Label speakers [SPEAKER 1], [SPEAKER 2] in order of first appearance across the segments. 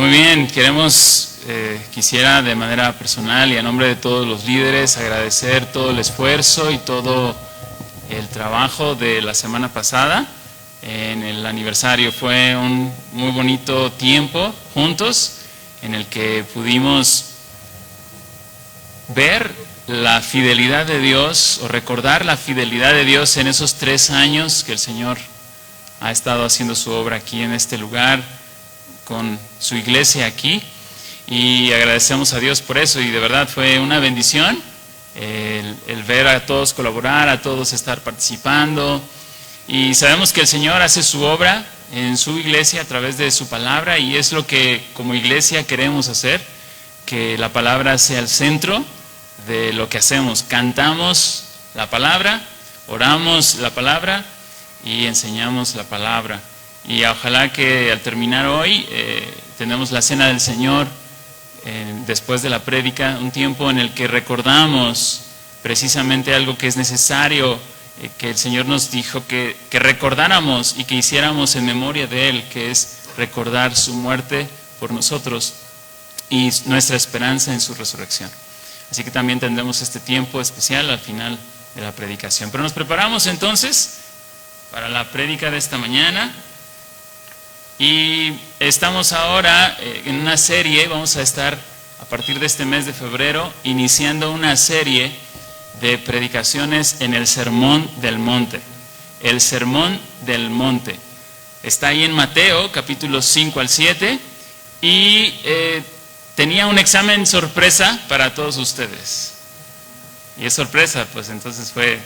[SPEAKER 1] Muy bien, quisiera de manera personal y a nombre de todos los líderes agradecer todo el esfuerzo y todo el trabajo de la semana pasada en el aniversario. Fue un muy bonito tiempo juntos en el que pudimos ver la fidelidad de Dios o recordar la fidelidad de Dios en esos 3 años que el Señor ha estado haciendo su obra aquí en este lugar, con su iglesia aquí, y agradecemos a Dios por eso, y de verdad fue una bendición el ver a todos colaborar, a todos estar participando, y sabemos que el Señor hace su obra en su iglesia a través de su palabra, y es lo que como iglesia queremos hacer, que la palabra sea el centro de lo que hacemos. Cantamos la palabra, oramos la palabra y enseñamos la palabra. Y ojalá que al terminar hoy tenemos la cena del Señor después de la prédica, un tiempo en el que recordamos precisamente algo que es necesario, que el Señor nos dijo que recordáramos y que hiciéramos en memoria de Él, que es recordar su muerte por nosotros y nuestra esperanza en su resurrección. Así que también tendremos este tiempo especial al final de la predicación. Pero nos preparamos entonces para la prédica de esta mañana. Y estamos ahora en una serie, vamos a estar a partir de este mes de febrero iniciando una serie de predicaciones en el Sermón del Monte. El Sermón del Monte. Está ahí en Mateo, capítulos 5 al 7, y tenía un examen sorpresa para todos ustedes. Y es sorpresa, pues entonces fue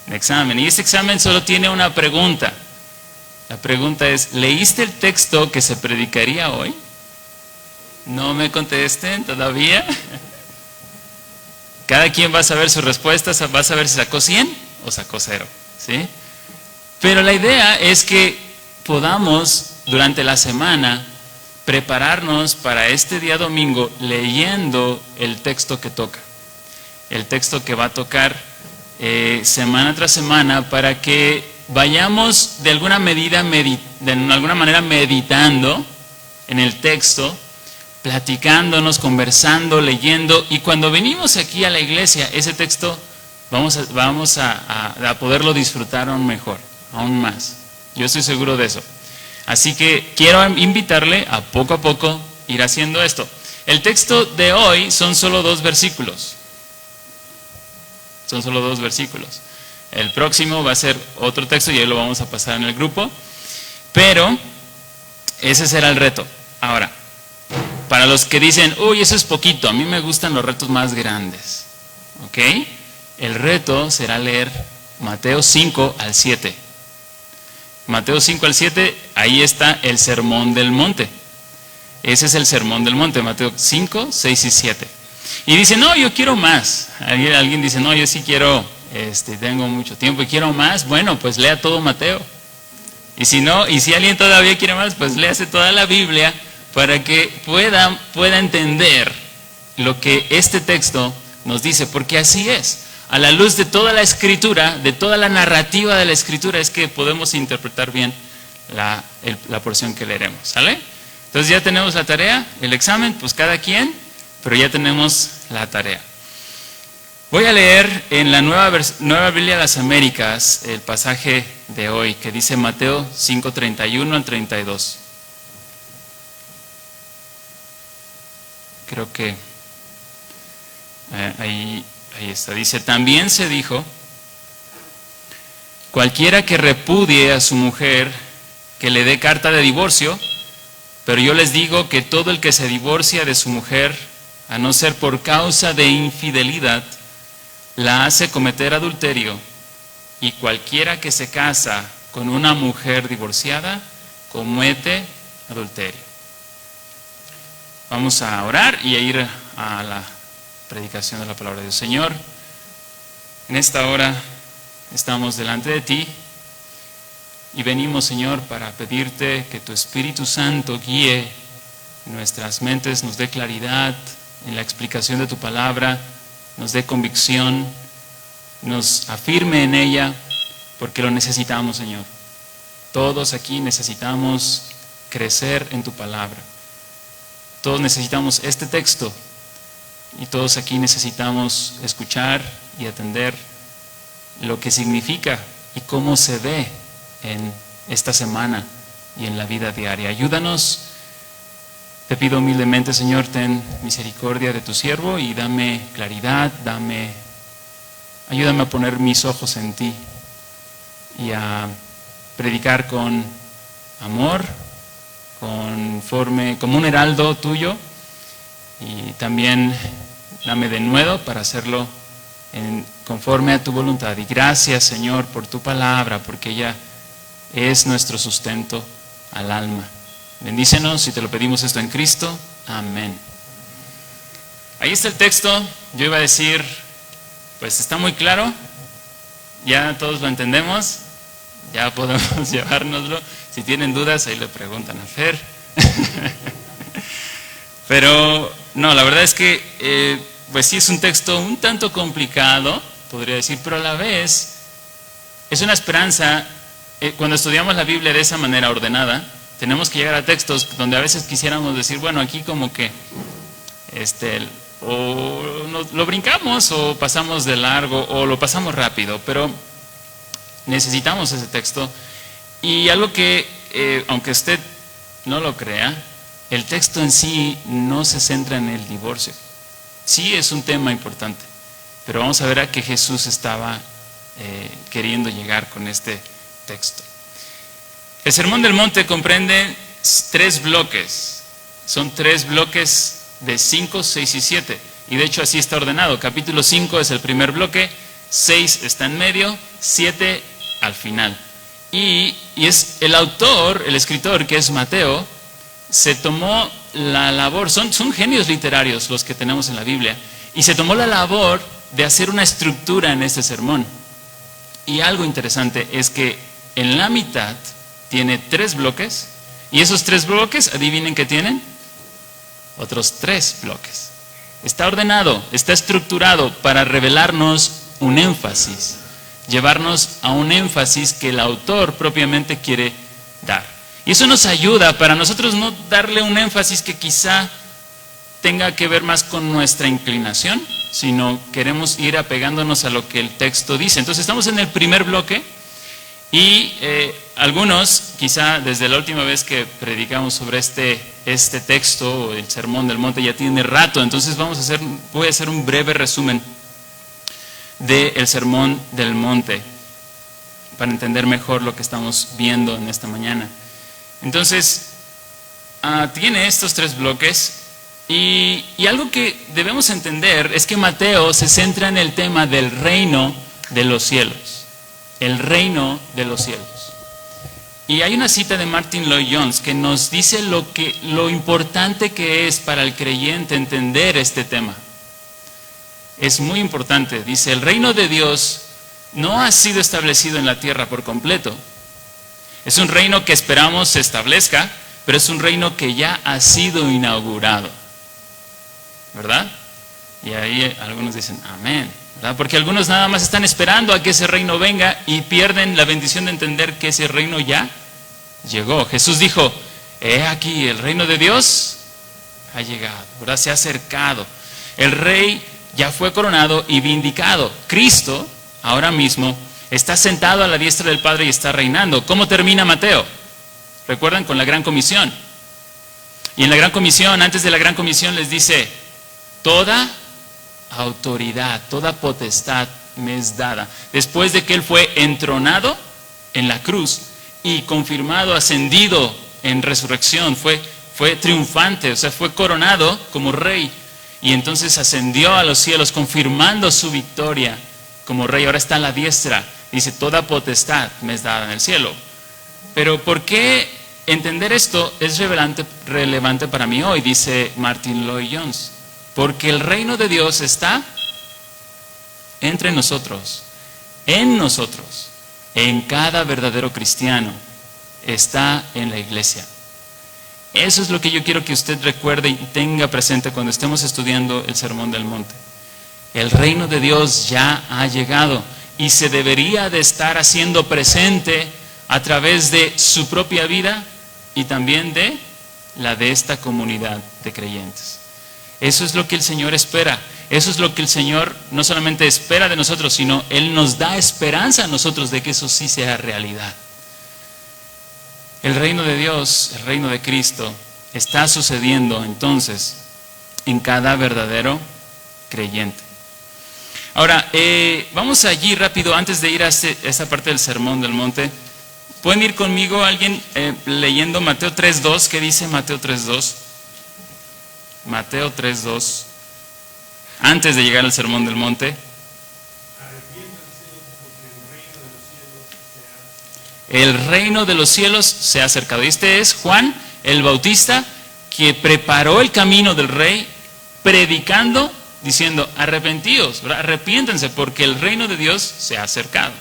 [SPEAKER 1] un examen. Y este examen solo tiene una pregunta. La pregunta es, ¿leíste el texto que se predicaría hoy? No me contesten todavía. Cada quien va a saber sus respuestas, va a saber si sacó 100 o sacó 0, ¿sí? Pero la idea es que podamos durante la semana prepararnos para este día domingo leyendo el texto que toca. El texto que va a tocar semana tras semana, para que vayamos de alguna manera meditando en el texto, platicándonos, conversando, leyendo, y cuando venimos aquí a la iglesia, ese texto vamos a poderlo disfrutar aún mejor, aún más. Yo estoy seguro de eso. Así que quiero invitarle a poco ir haciendo esto. El texto de hoy son solo 2 versículos. Son solo 2 versículos. El próximo va a ser otro texto y ahí lo vamos a pasar en el grupo. Pero ese será el reto. Ahora, para los que dicen, uy, eso es poquito, a mí me gustan los retos más grandes. ¿Ok? El reto será leer Mateo 5 al 7. Mateo 5 al 7, ahí está el Sermón del Monte. Ese es el Sermón del Monte, Mateo 5, 6 y 7. Y dicen, no, yo quiero más. Alguien dice, no, yo sí quiero, tengo mucho tiempo y quiero más. Bueno, pues lea todo Mateo. Y si no, y si alguien todavía quiere más, pues léase toda la Biblia para que pueda entender lo que este texto nos dice, porque así es. A la luz de toda la escritura, de toda la narrativa de la escritura, es que podemos interpretar bien la porción que leeremos, ¿sale? Entonces ya tenemos la tarea, el examen, pues cada quien, pero ya tenemos la tarea. Voy a leer en la Nueva Biblia de las Américas el pasaje de hoy, que dice Mateo 5, 31 al 32. Creo que ahí está. Dice, también se dijo, cualquiera que repudie a su mujer, que le dé carta de divorcio, pero yo les digo que todo el que se divorcia de su mujer, a no ser por causa de infidelidad, la hace cometer adulterio, y cualquiera que se casa con una mujer divorciada, comete adulterio. Vamos a orar y a ir a la predicación de la palabra de Dios. Señor, en esta hora estamos delante de ti y venimos, Señor, para pedirte que tu Espíritu Santo guíe nuestras mentes, nos dé claridad en la explicación de tu palabra, nos dé convicción, nos afirme en ella, porque lo necesitamos, Señor. Todos aquí necesitamos crecer en tu palabra. Todos necesitamos este texto y todos aquí necesitamos escuchar y atender lo que significa y cómo se ve en esta semana y en la vida diaria. Ayúdanos, te pido humildemente, Señor, ten misericordia de tu siervo y dame claridad, ayúdame a poner mis ojos en ti y a predicar con amor, como un heraldo tuyo, y también dame denuedo para hacerlo conforme a tu voluntad. Y gracias, Señor, por tu palabra, porque ella es nuestro sustento al alma. Bendícenos y te lo pedimos esto en Cristo. Amén. Ahí está el texto. Yo iba a decir, pues está muy claro, ya todos lo entendemos, ya podemos llevárnoslo. Si tienen dudas, ahí le preguntan a Fer. Pero no, la verdad es que pues sí es un texto un tanto complicado, podría decir, pero a la vez es una esperanza. Cuando estudiamos la Biblia de esa manera ordenada, tenemos que llegar a textos donde a veces quisiéramos decir, bueno, aquí como que o lo brincamos o pasamos de largo o lo pasamos rápido, pero necesitamos ese texto. Y algo que, aunque usted no lo crea, el texto en sí no se centra en el divorcio. Sí es un tema importante, pero vamos a ver a qué Jesús estaba queriendo llegar con este texto. El Sermón del Monte comprende 3 bloques. Son 3 bloques de 5, 6 y 7. Y de hecho así está ordenado. Capítulo 5 es el primer bloque, 6 está en medio, 7 al final. Y es el autor, el escritor, que es Mateo, se tomó la labor, son genios literarios los que tenemos en la Biblia, y se tomó la labor de hacer una estructura en este sermón. Y algo interesante es que en la mitad tiene 3 bloques, y esos 3 bloques, adivinen qué tienen, otros 3 bloques. Está ordenado, está estructurado para revelarnos un énfasis, llevarnos a un énfasis que el autor propiamente quiere dar. Y eso nos ayuda para nosotros no darle un énfasis que quizá tenga que ver más con nuestra inclinación, sino queremos ir apegándonos a lo que el texto dice. Entonces estamos en el primer bloque y algunos, quizá desde la última vez que predicamos sobre este texto, el Sermón del Monte, ya tiene rato. Entonces voy a hacer un breve resumen del Sermón del Monte para entender mejor lo que estamos viendo en esta mañana. Entonces, tiene estos 3 bloques y algo que debemos entender es que Mateo se centra en el tema del reino de los cielos. El reino de los cielos. Y hay una cita de Martin Lloyd-Jones que nos dice lo importante que es para el creyente entender este tema. Es muy importante. Dice, el reino de Dios no ha sido establecido en la tierra por completo. Es un reino que esperamos se establezca, pero es un reino que ya ha sido inaugurado. ¿Verdad? Y ahí algunos dicen, amén. ¿Verdad? Porque algunos nada más están esperando a que ese reino venga y pierden la bendición de entender que ese reino ya llegó. Jesús dijo, he aquí, el reino de Dios ha llegado, ¿verdad? Se ha acercado. El rey ya fue coronado y vindicado. Cristo, ahora mismo, está sentado a la diestra del Padre y está reinando. ¿Cómo termina Mateo? ¿Recuerdan? Con la Gran Comisión. Y en la Gran Comisión, antes de la Gran Comisión, les dice, toda autoridad, toda potestad me es dada. Después de que Él fue entronado en la cruz y confirmado, ascendido en resurrección, fue triunfante, o sea, fue coronado como rey. Y entonces ascendió a los cielos, confirmando su victoria como rey. Ahora está a la diestra. Dice, toda potestad me es dada en el cielo. Pero ¿por qué entender esto es relevante para mí hoy? Dice Martin Lloyd-Jones. Porque el reino de Dios está entre nosotros, en cada verdadero cristiano, está en la iglesia. Eso es lo que yo quiero que usted recuerde y tenga presente cuando estemos estudiando el Sermón del Monte. El reino de Dios ya ha llegado y se debería de estar haciendo presente a través de su propia vida y también de la de esta comunidad de creyentes. Eso es lo que el Señor espera. Eso es lo que el Señor no solamente espera de nosotros, sino Él nos da esperanza a nosotros de que eso sí sea realidad. El reino de Dios, el reino de Cristo, está sucediendo entonces en cada verdadero creyente. Ahora, vamos allí rápido, antes de ir a esta parte del Sermón del Monte. ¿Pueden ir conmigo alguien leyendo Mateo 3.2? ¿Qué dice Mateo 3.2? Mateo 3.2. Antes de llegar al Sermón del Monte. El reino de los cielos se ha acercado. Este es Juan el Bautista, que preparó el camino del rey, predicando, diciendo, arrepentíos, ¿verdad? Arrepiéntense, porque el reino de Dios se ha acercado.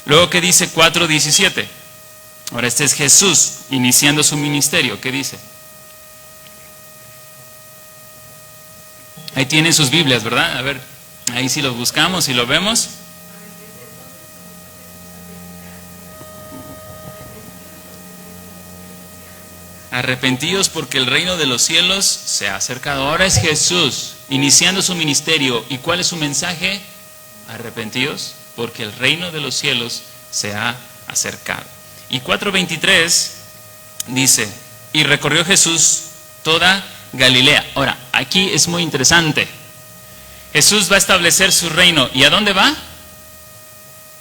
[SPEAKER 1] Luego, ¿qué dice 4.17? Ahora, este es Jesús iniciando su ministerio. ¿Qué dice? Ahí tienen sus Biblias, ¿verdad? A ver, ahí sí los buscamos y lo vemos. Arrepentíos porque el reino de los cielos se ha acercado. Ahora es Jesús iniciando su ministerio. ¿Y cuál es su mensaje? Arrepentíos porque el reino de los cielos se ha acercado. Y 4.23 dice, y recorrió Jesús toda Galilea. Ahora, aquí es muy interesante. Jesús va a establecer su reino. ¿Y a dónde va?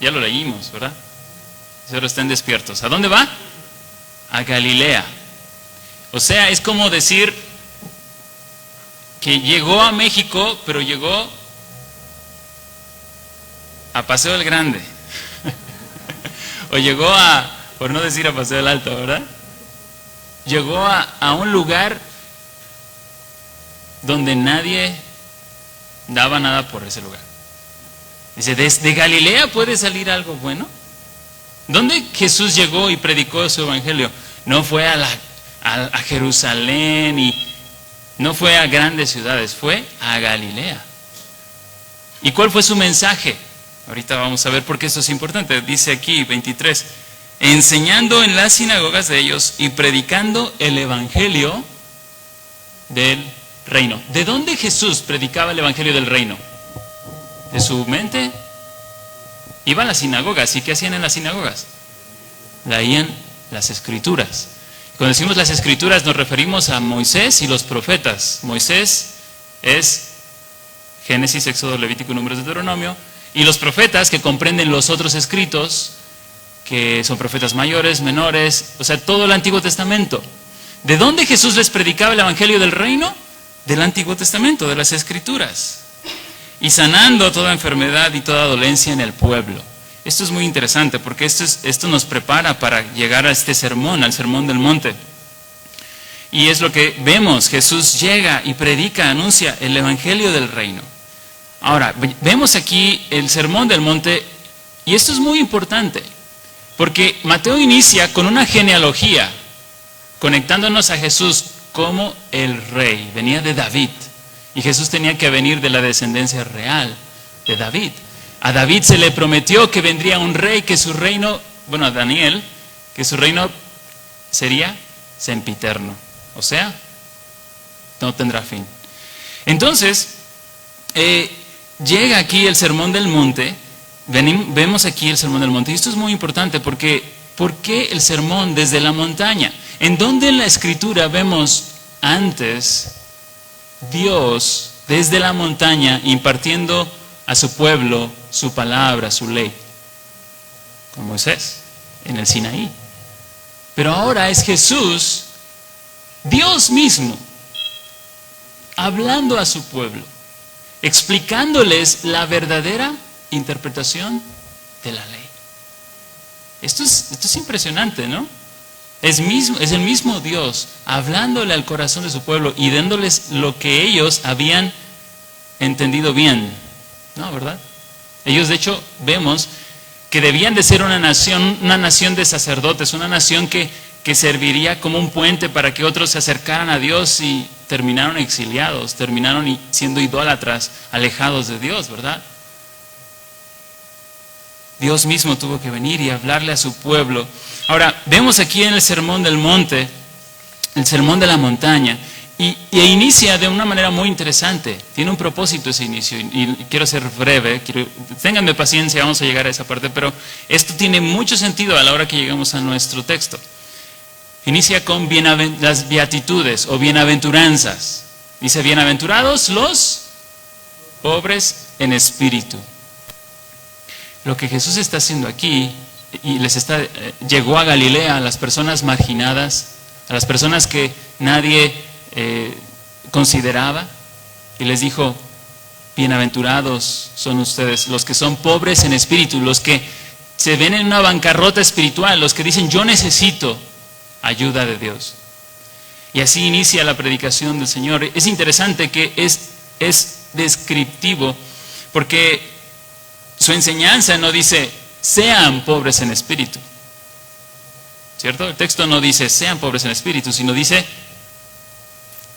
[SPEAKER 1] Ya lo leímos, ¿verdad? Espero estén despiertos. ¿A dónde va? A Galilea. O sea, es como decir que llegó a México, pero llegó a Paseo del Grande. O llegó a, por no decir a Paseo del Alto, ¿verdad? Llegó a un lugar donde nadie daba nada por ese lugar. Dice, ¿desde Galilea puede salir algo bueno? ¿Dónde Jesús llegó y predicó su evangelio? No fue a Jerusalén y no fue a grandes ciudades, fue a Galilea. ¿Y cuál fue su mensaje? Ahorita vamos a ver por qué esto es importante. Dice aquí 23, enseñando en las sinagogas de ellos y predicando el evangelio del reino. ¿De dónde Jesús predicaba el evangelio del reino? ¿De su mente? Iba a las sinagogas. ¿Y qué hacían en las sinagogas? Leían las escrituras. Cuando decimos las escrituras nos referimos a Moisés y los profetas. Moisés es Génesis, Éxodo, Levítico, Números, Deuteronomio. Y los profetas que comprenden los otros escritos, que son profetas mayores, menores, o sea, todo el Antiguo Testamento. ¿De dónde Jesús les predicaba el evangelio del reino? Del Antiguo Testamento, de las Escrituras. Y sanando toda enfermedad y toda dolencia en el pueblo. Esto es muy interesante porque esto nos prepara para llegar a este sermón, al Sermón del Monte. Y es lo que vemos, Jesús llega y predica, anuncia el evangelio del reino. Ahora, vemos aquí el Sermón del Monte y esto es muy importante porque Mateo inicia con una genealogía, conectándonos a Jesús como el rey, venía de David. Y Jesús tenía que venir de la descendencia real de David. A David se le prometió que vendría un rey, que su reino, bueno, a Daniel, que su reino sería sempiterno. O sea, no tendrá fin. Entonces, llega aquí el Sermón del Monte. Vemos aquí el Sermón del Monte. Y esto es muy importante porque, ¿por qué el sermón desde la montaña? ¿En dónde en la Escritura vemos antes Dios desde la montaña impartiendo a su pueblo su palabra, su ley? Con Moisés, en el Sinaí. Pero ahora es Jesús, Dios mismo, hablando a su pueblo, explicándoles la verdadera interpretación de la ley. Esto es impresionante, ¿no? Es el mismo Dios hablándole al corazón de su pueblo y dándoles lo que ellos habían entendido bien. ¿No, verdad? Ellos, de hecho, vemos que debían de ser una nación de sacerdotes, una nación que serviría como un puente para que otros se acercaran a Dios y terminaron exiliados, terminaron siendo idólatras, alejados de Dios, ¿verdad? Dios mismo tuvo que venir y hablarle a su pueblo. Ahora, vemos aquí en el Sermón del Monte, el sermón de la montaña. E inicia de una manera muy interesante. Tiene un propósito ese inicio. Y quiero ser breve. Ténganme paciencia, vamos a llegar a esa parte. Pero esto tiene mucho sentido a la hora que llegamos a nuestro texto. Inicia con las beatitudes o bienaventuranzas. Dice, bienaventurados los pobres en espíritu. Lo que Jesús está haciendo aquí, y llegó a Galilea, a las personas marginadas, a las personas que nadie consideraba, y les dijo, bienaventurados son ustedes, los que son pobres en espíritu, los que se ven en una bancarrota espiritual, los que dicen, yo necesito ayuda de Dios. Y así inicia la predicación del Señor. Es interesante que es descriptivo, porque su enseñanza no dice, sean pobres en espíritu, ¿cierto? El texto no dice, sean pobres en espíritu, sino dice,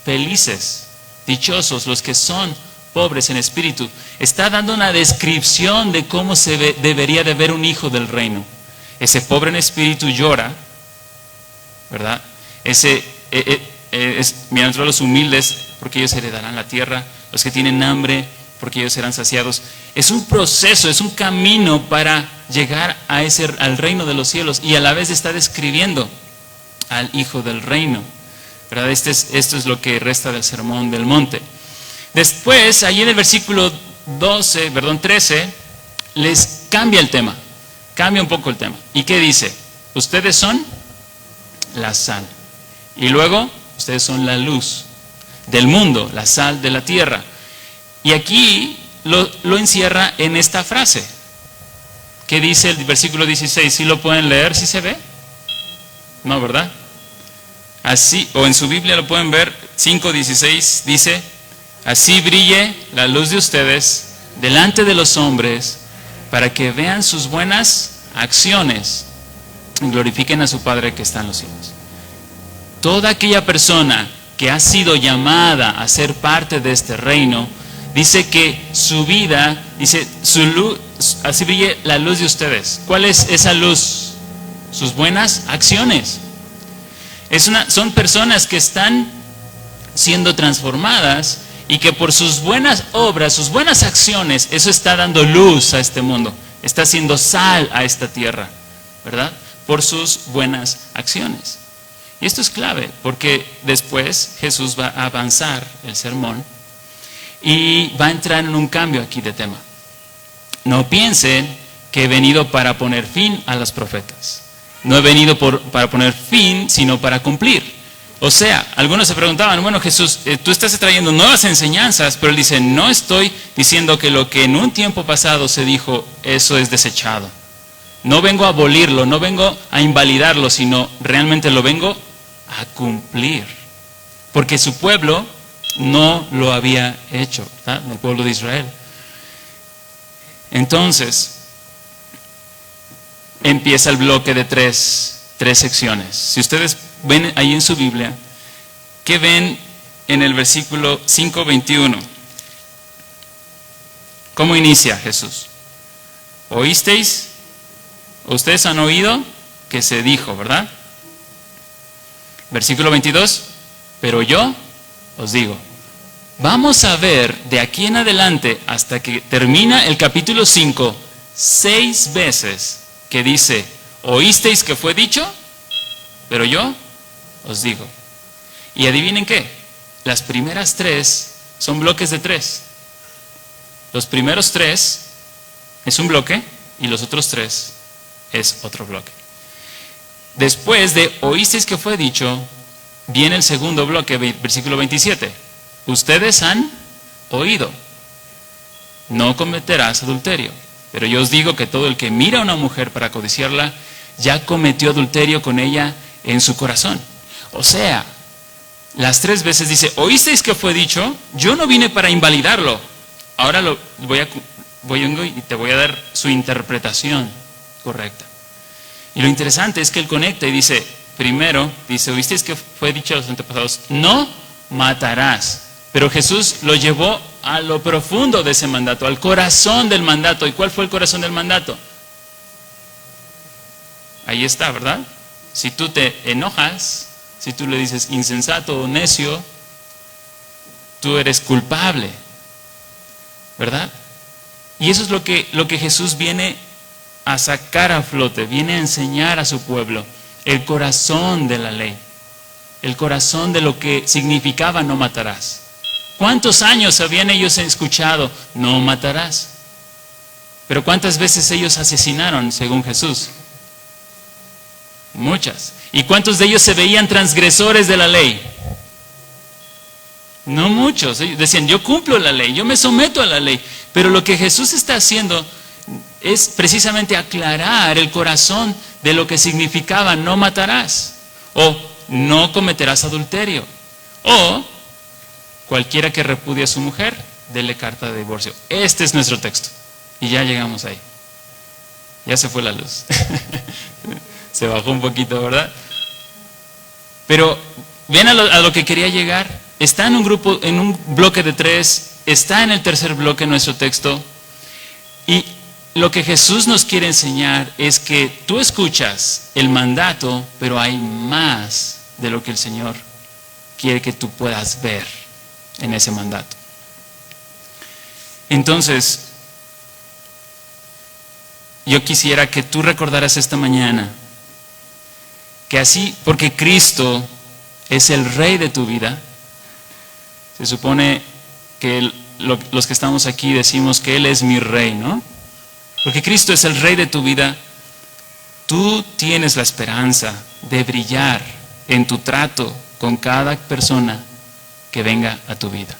[SPEAKER 1] felices, dichosos los que son pobres en espíritu. Está dando una descripción de cómo debería de ver un hijo del reino. Ese pobre en espíritu llora, ¿verdad? Bienaventurados los humildes, porque ellos heredarán la tierra. Los que tienen hambre, porque ellos serán saciados. Es un proceso, es un camino para llegar al reino de los cielos. Y a la vez está describiendo al hijo del reino, ¿verdad? Esto es lo que resta del sermón del monte. Después, ahí en el versículo 13, les cambia el tema. Cambia un poco el tema. ¿Y qué dice? Ustedes son la sal. Y luego, ustedes son la luz del mundo, la sal de la tierra. Y aquí lo encierra en esta frase. ¿Qué dice el versículo 16? ¿Sí lo pueden leer? ¿Sí se ve? No, ¿verdad? Así, o en su Biblia lo pueden ver, 5:16 dice, así brille la luz de ustedes delante de los hombres, para que vean sus buenas acciones y glorifiquen a su Padre que está en los cielos. Toda aquella persona que ha sido llamada a ser parte de este reino, dice que su vida, dice, su luz, así brille la luz de ustedes. ¿Cuál es esa luz? Sus buenas acciones. Son personas que están siendo transformadas y que por sus buenas obras, sus buenas acciones, eso está dando luz a este mundo, está haciendo sal a esta tierra, ¿verdad? Por sus buenas acciones. Y esto es clave, porque después Jesús va a avanzar el sermón y va a entrar en un cambio aquí de tema. No piensen que he venido para poner fin a los profetas. No he venido para poner fin, sino para cumplir. O sea, algunos se preguntaban, bueno, Jesús, tú estás trayendo nuevas enseñanzas, pero él dice, no estoy diciendo que lo que en un tiempo pasado se dijo, eso es desechado. No vengo a abolirlo, no vengo a invalidarlo, sino realmente lo vengo a cumplir. Porque su pueblo no lo había hecho, ¿verdad? El pueblo de Israel. Entonces, empieza el bloque de tres secciones. Si ustedes ven ahí en su Biblia, ¿qué ven en el versículo 5:21? ¿Cómo inicia Jesús? ¿Oísteis? Ustedes han oído que se dijo, ¿verdad? Versículo 22, pero yo os digo. Vamos a ver de aquí en adelante hasta que termina el capítulo 5, 6 veces que dice, oísteis que fue dicho, pero yo os digo. Y adivinen qué, las primeras 3 son bloques de 3. Los primeros 3 es un bloque y los otros 3 es otro bloque. Después de oísteis que fue dicho, viene el segundo bloque, versículo 27. Ustedes han oído, no cometerás adulterio. Pero yo os digo que todo el que mira a una mujer para codiciarla, ya cometió adulterio con ella en su corazón. O sea, las 3 veces dice, oísteis que fue dicho, yo no vine para invalidarlo. Ahora vengo y te voy a dar su interpretación correcta. Y lo interesante es que él conecta y dice, primero, dice, oísteis que fue dicho a los antepasados, no matarás. Pero Jesús lo llevó a lo profundo de ese mandato, al corazón del mandato. ¿Y cuál fue el corazón del mandato? Ahí está, ¿verdad? Si tú te enojas, Si tú le dices insensato o necio, tú eres culpable, ¿verdad? Y eso es lo que Jesús viene a sacar a flote, viene a enseñar a su pueblo, el corazón de la ley, el corazón de lo que significaba no matarás. ¿Cuántos años habían ellos escuchado no matarás? Pero ¿cuántas veces ellos asesinaron según Jesús? Muchas. ¿Y cuántos de ellos se veían transgresores de la ley? No muchos. Ellos decían, yo cumplo la ley, yo me someto a la ley. Pero lo que Jesús está haciendo es precisamente aclarar el corazón de lo que significaba no matarás, o no cometerás adulterio, o cualquiera que repudie a su mujer, dele carta de divorcio. Este es nuestro texto. Y ya llegamos ahí. Ya se fue la luz. Se bajó un poquito, ¿verdad? Pero ven a lo que quería llegar. Está en un grupo, en un bloque de 3, está en el tercer bloque nuestro texto. Y lo que Jesús nos quiere enseñar es que tú escuchas el mandato, pero hay más de lo que el Señor quiere que tú puedas ver en ese mandato. Entonces, yo quisiera que tú recordaras esta mañana que así, porque Cristo es el Rey de tu vida, se supone que los que estamos aquí decimos que Él es mi Rey, ¿no? Porque Cristo es el Rey de tu vida, tú tienes la esperanza de brillar en tu trato con cada persona que venga a tu vida.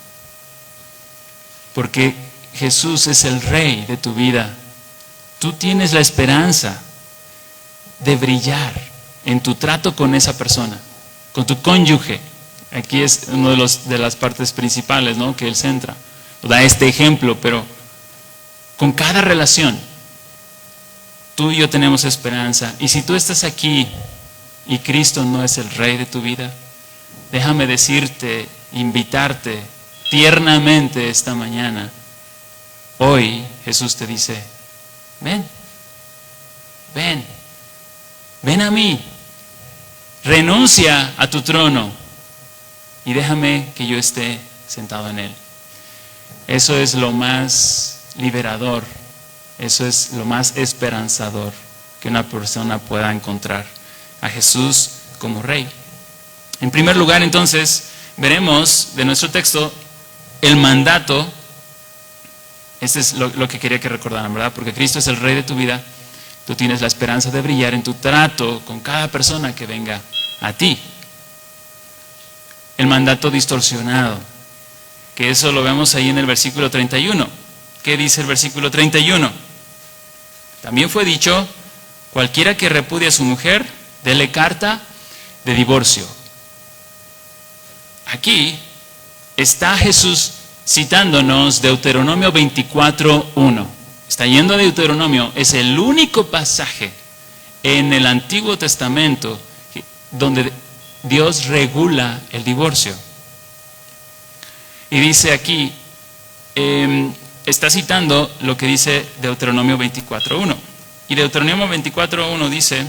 [SPEAKER 1] Porque Jesús es el Rey de tu vida. Tú tienes la esperanza de brillar en tu trato con esa persona, con tu cónyuge. Aquí es una de las partes principales, ¿no?, que Él centra. Da este ejemplo, pero con cada relación, tú y yo tenemos esperanza. Y si tú estás aquí y Cristo no es el Rey de tu vida, déjame decirte, invitarte tiernamente esta mañana. Hoy Jesús te dice, ven, ven, ven a mí, renuncia a tu trono y déjame que yo esté sentado en él. Eso es lo más liberador, eso es lo más esperanzador que una persona pueda encontrar, a Jesús como Rey. En primer lugar, entonces, veremos de nuestro texto el mandato. Este es lo que quería que recordaran, ¿verdad? Porque Cristo es el Rey de tu vida. Tú tienes la esperanza de brillar en tu trato con cada persona que venga a ti. El mandato distorsionado, que eso lo vemos ahí en el versículo 31. ¿Qué dice el versículo 31? También fue dicho, cualquiera que repudie a su mujer, dele carta de divorcio. Aquí está Jesús citándonos Deuteronomio 24:1. Está yendo a Deuteronomio, es el único pasaje en el Antiguo Testamento donde Dios regula el divorcio. Y dice aquí, está citando lo que dice Deuteronomio 24:1. Y Deuteronomio 24:1 dice,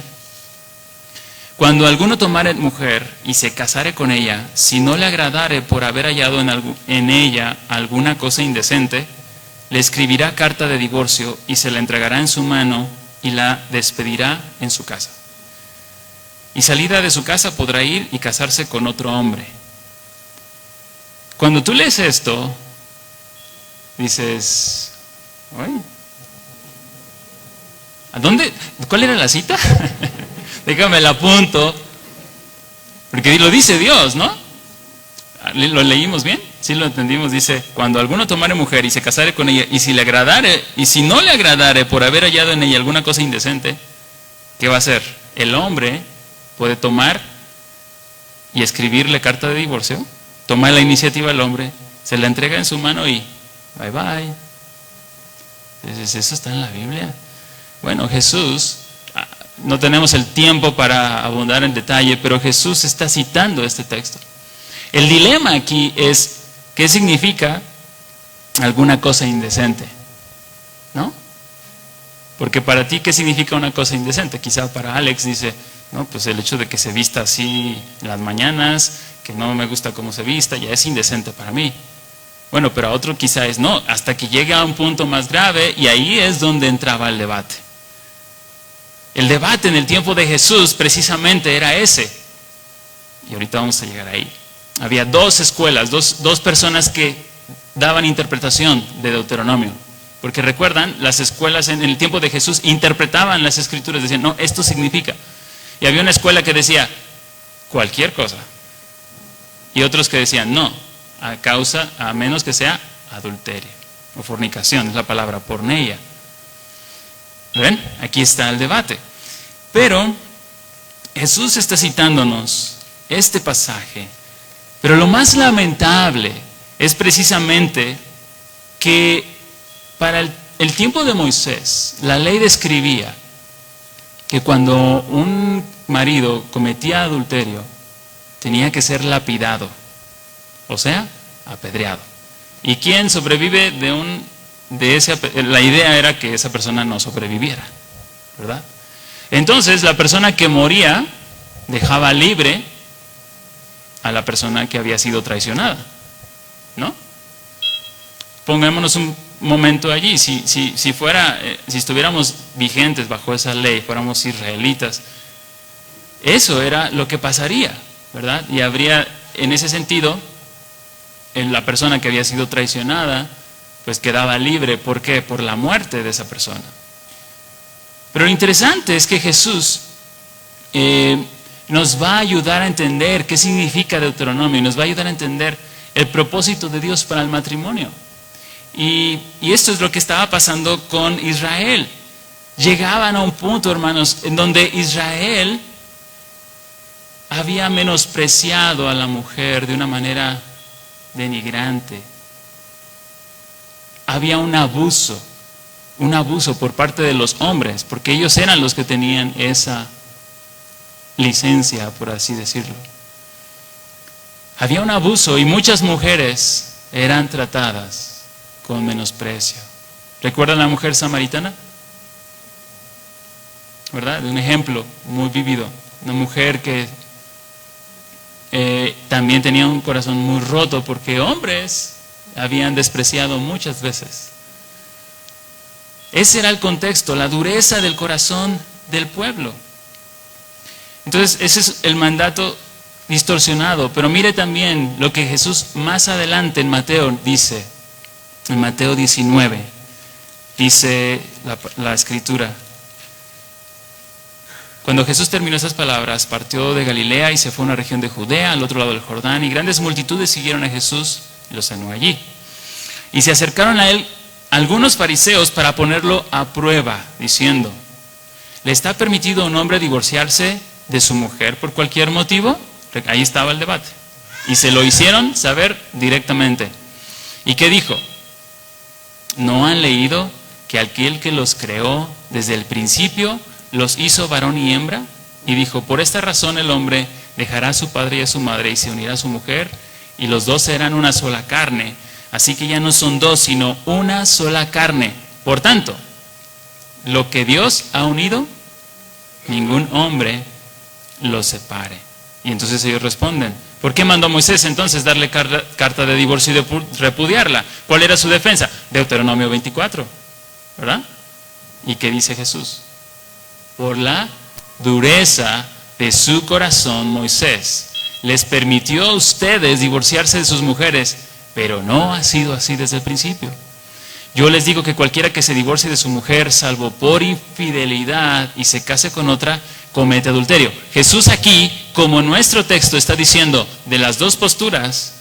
[SPEAKER 1] cuando alguno tomare mujer y se casare con ella, si no le agradare por haber hallado en ella alguna cosa indecente, le escribirá carta de divorcio y se la entregará en su mano y la despedirá en su casa. Y salida de su casa podrá ir y casarse con otro hombre. Cuando tú lees esto, dices, ¿ay? ¿A dónde? ¿Cuál era la cita? Déjame la apunto, porque lo dice Dios, ¿no? ¿Lo leímos bien? Sí lo entendimos. Dice, cuando alguno tomare mujer y se casare con ella, y si le agradare, y si no le agradare por haber hallado en ella alguna cosa indecente, ¿qué va a hacer? El hombre puede tomar y escribirle carta de divorcio, toma la iniciativa el hombre, se la entrega en su mano y bye bye. Entonces, ¿eso está en la Biblia? Bueno, Jesús, no tenemos el tiempo para abundar en detalle, pero Jesús está citando este texto. El dilema aquí es, ¿qué significa alguna cosa indecente? ¿No? Porque para ti, ¿qué significa una cosa indecente? Quizá para Alex dice, ¿no? Pues el hecho de que se vista así en las mañanas, que no me gusta cómo se vista, ya es indecente para mí. Bueno, pero a otro quizá es no, hasta que llega a un punto más grave, y ahí es donde entraba el debate. El debate en el tiempo de Jesús precisamente era ese. Y ahorita vamos a llegar ahí. Había dos escuelas, dos personas que daban interpretación de Deuteronomio. Porque recuerdan, las escuelas en el tiempo de Jesús interpretaban las escrituras, decían, no, esto significa. Y había una escuela que decía, cualquier cosa. Y otros que decían, no, a menos que sea adulterio o fornicación, es la palabra porneia. ¿Ven? Aquí está el debate. Pero Jesús está citándonos este pasaje. Pero lo más lamentable es precisamente que para el tiempo de Moisés, la ley describía que cuando un marido cometía adulterio, tenía que ser lapidado, o sea, apedreado. ¿Y quién sobrevive la idea era que esa persona no sobreviviera, ¿verdad? Entonces, la persona que moría dejaba libre a la persona que había sido traicionada, ¿no? Pongámonos un momento allí, si estuviéramos vigentes bajo esa ley, fuéramos israelitas, eso era lo que pasaría, ¿verdad? Y habría, en ese sentido, en la persona que había sido traicionada, pues quedaba libre. ¿Por qué? Por la muerte de esa persona. Pero lo interesante es que Jesús nos va a ayudar a entender qué significa Deuteronomio, y nos va a ayudar a entender el propósito de Dios para el matrimonio. Y esto es lo que estaba pasando con Israel. Llegaban a un punto, hermanos, en donde Israel había menospreciado a la mujer de una manera denigrante. Había un abuso por parte de los hombres, porque ellos eran los que tenían esa licencia, por así decirlo. Había un abuso y muchas mujeres eran tratadas con menosprecio. ¿Recuerdan la mujer samaritana? ¿Verdad? Un ejemplo muy vívido. Una mujer que también tenía un corazón muy roto porque hombres habían despreciado muchas veces. Ese era el contexto, la dureza del corazón del pueblo. Entonces, ese es el mandato distorsionado. Pero mire también lo que Jesús más adelante en Mateo dice. En Mateo 19, dice la escritura. Cuando Jesús terminó esas palabras, partió de Galilea y se fue a una región de Judea, al otro lado del Jordán, y grandes multitudes siguieron a Jesús y lo sanó allí. Y se acercaron a él algunos fariseos para ponerlo a prueba, diciendo, ¿le está permitido a un hombre divorciarse de su mujer por cualquier motivo? Ahí estaba el debate. Y se lo hicieron saber directamente. ¿Y qué dijo? ¿No han leído que aquel que los creó desde el principio los hizo varón y hembra? Y dijo, por esta razón el hombre dejará a su padre y a su madre y se unirá a su mujer, y los dos serán una sola carne. Así que ya no son dos, sino una sola carne. Por tanto, lo que Dios ha unido, ningún hombre lo separe. Y entonces ellos responden, ¿por qué mandó Moisés entonces darle carta de divorcio y repudiarla? ¿Cuál era su defensa? Deuteronomio 24, ¿verdad? ¿Y qué dice Jesús? Por la dureza de su corazón, Moisés les permitió a ustedes divorciarse de sus mujeres, pero no ha sido así desde el principio. Yo les digo que cualquiera que se divorcie de su mujer, salvo por infidelidad, y se case con otra, comete adulterio. Jesús aquí, como nuestro texto está diciendo de las dos posturas,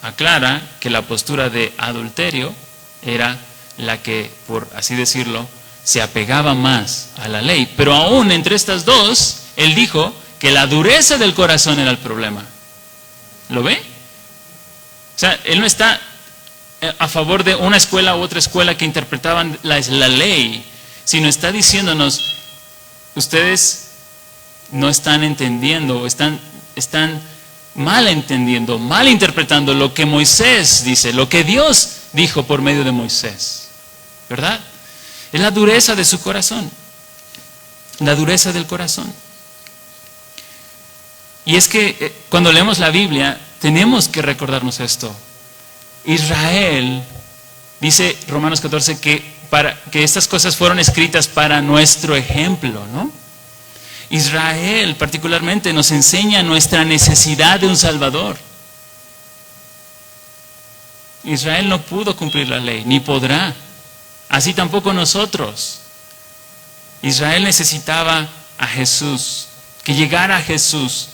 [SPEAKER 1] aclara que la postura de adulterio era la que, por así decirlo, se apegaba más a la ley. Pero aún entre estas dos, él dijo que la dureza del corazón era el problema. ¿Lo ve? O sea, él no está a favor de una escuela u otra escuela que interpretaban la ley, sino está diciéndonos, ustedes no están entendiendo, están mal entendiendo, mal interpretando lo que Moisés dice, lo que Dios dijo por medio de Moisés, ¿verdad? Es la dureza de su corazón, la dureza del corazón. Y es que cuando leemos la Biblia, tenemos que recordarnos esto. Israel, dice Romanos 14, que estas cosas fueron escritas para nuestro ejemplo, ¿no? Israel particularmente nos enseña nuestra necesidad de un Salvador. Israel no pudo cumplir la ley, ni podrá. Así tampoco nosotros. Israel necesitaba a Jesús, que llegara a Jesús,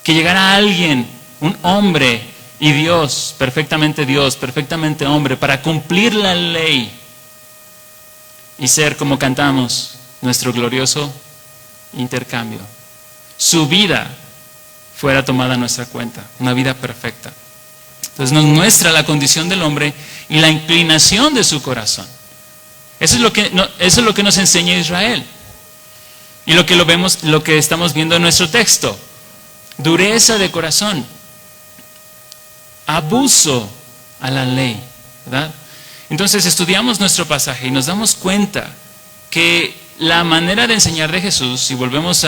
[SPEAKER 1] que llegara alguien, un hombre y Dios, perfectamente hombre, para cumplir la ley y ser, como cantamos, nuestro glorioso intercambio. Su vida fuera tomada a nuestra cuenta, una vida perfecta. Entonces nos muestra la condición del hombre y la inclinación de su corazón. Eso es lo que nos enseña Israel. Y lo que estamos viendo en nuestro texto. Dureza de corazón. Abuso a la ley, ¿verdad? Entonces estudiamos nuestro pasaje y nos damos cuenta que la manera de enseñar de Jesús, si volvemos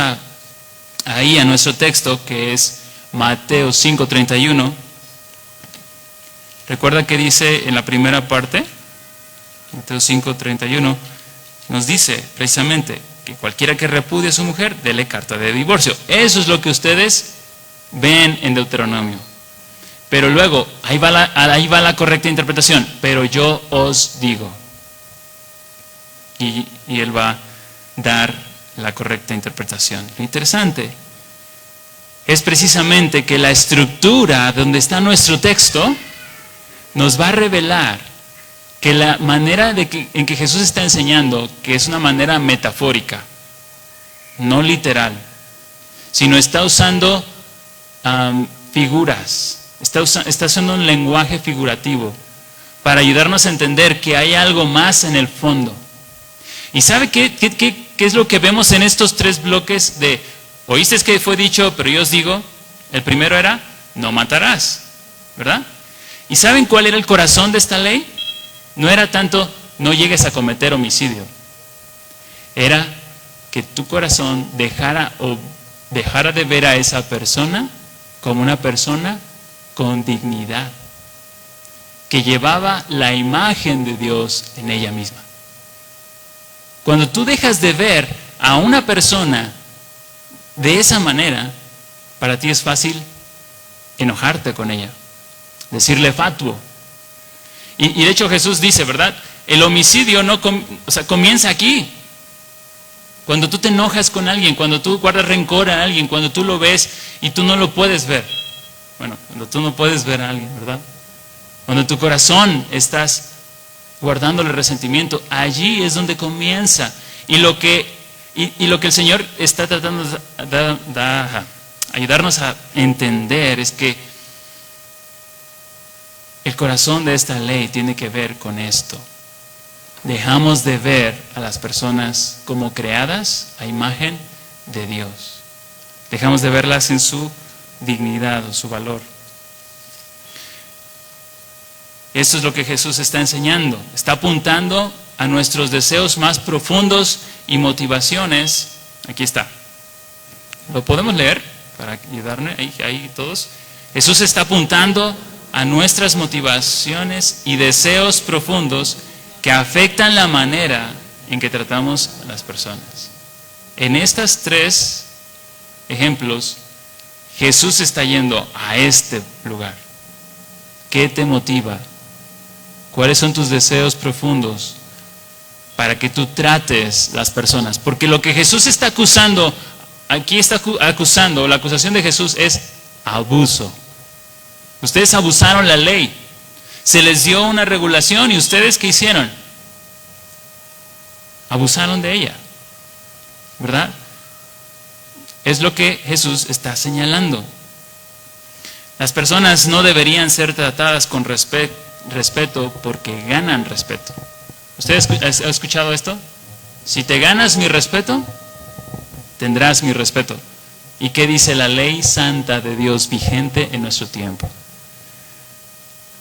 [SPEAKER 1] ahí a nuestro texto, que es Mateo 5:31, recuerda que dice en la primera parte, Mateo 5:31, nos dice precisamente que cualquiera que repudie a su mujer, dele carta de divorcio. Eso es lo que ustedes ven en Deuteronomio. Pero luego, ahí va la correcta interpretación. Pero yo os digo. Y él va a dar la correcta interpretación. Lo interesante es precisamente que la estructura donde está nuestro texto nos va a revelar que la manera en que Jesús está enseñando, que es una manera metafórica, no literal, sino está usando figuras, está usando un lenguaje figurativo para ayudarnos a entender que hay algo más en el fondo. ¿Y sabe qué es lo que vemos en estos tres bloques de, oíste que fue dicho, pero yo os digo? El primero era, no matarás, ¿verdad? ¿Y saben cuál era el corazón de esta ley? No era tanto, no llegues a cometer homicidio. Era que tu corazón dejara de ver a esa persona como una persona con dignidad, que llevaba la imagen de Dios en ella misma. Cuando tú dejas de ver a una persona de esa manera, para ti es fácil enojarte con ella, decirle fatuo. Y de hecho Jesús dice, ¿verdad? El homicidio comienza aquí. Cuando tú te enojas con alguien, cuando tú guardas rencor a alguien, cuando tú lo ves y tú no lo puedes ver. Bueno, cuando tú no puedes ver a alguien, ¿verdad? Cuando en tu corazón estás guardándole resentimiento, allí es donde comienza. Y lo que el Señor está tratando de ayudarnos a entender es que el corazón de esta ley tiene que ver con esto. Dejamos de ver a las personas como creadas a imagen de Dios. Dejamos de verlas en su dignidad o su valor. Esto es lo que Jesús está enseñando. Está apuntando a nuestros deseos más profundos y motivaciones. Aquí está. ¿Lo podemos leer para ayudarme? Ahí todos. Jesús está apuntando a nuestras motivaciones y deseos profundos que afectan la manera en que tratamos a las personas. En estos tres ejemplos, Jesús está yendo a este lugar. ¿Qué te motiva? ¿Cuáles son tus deseos profundos para que tú trates las personas? Porque lo que Jesús está acusando, aquí está acusando, la acusación de Jesús es abuso. Ustedes abusaron la ley. Se les dio una regulación y ustedes ¿qué hicieron? Abusaron de ella, ¿verdad? Es lo que Jesús está señalando. Las personas no deberían ser tratadas con respeto porque ganan respeto. ¿Ustedes han escuchado esto? Si te ganas mi respeto, tendrás mi respeto. ¿Y qué dice la ley santa de Dios vigente en nuestro tiempo?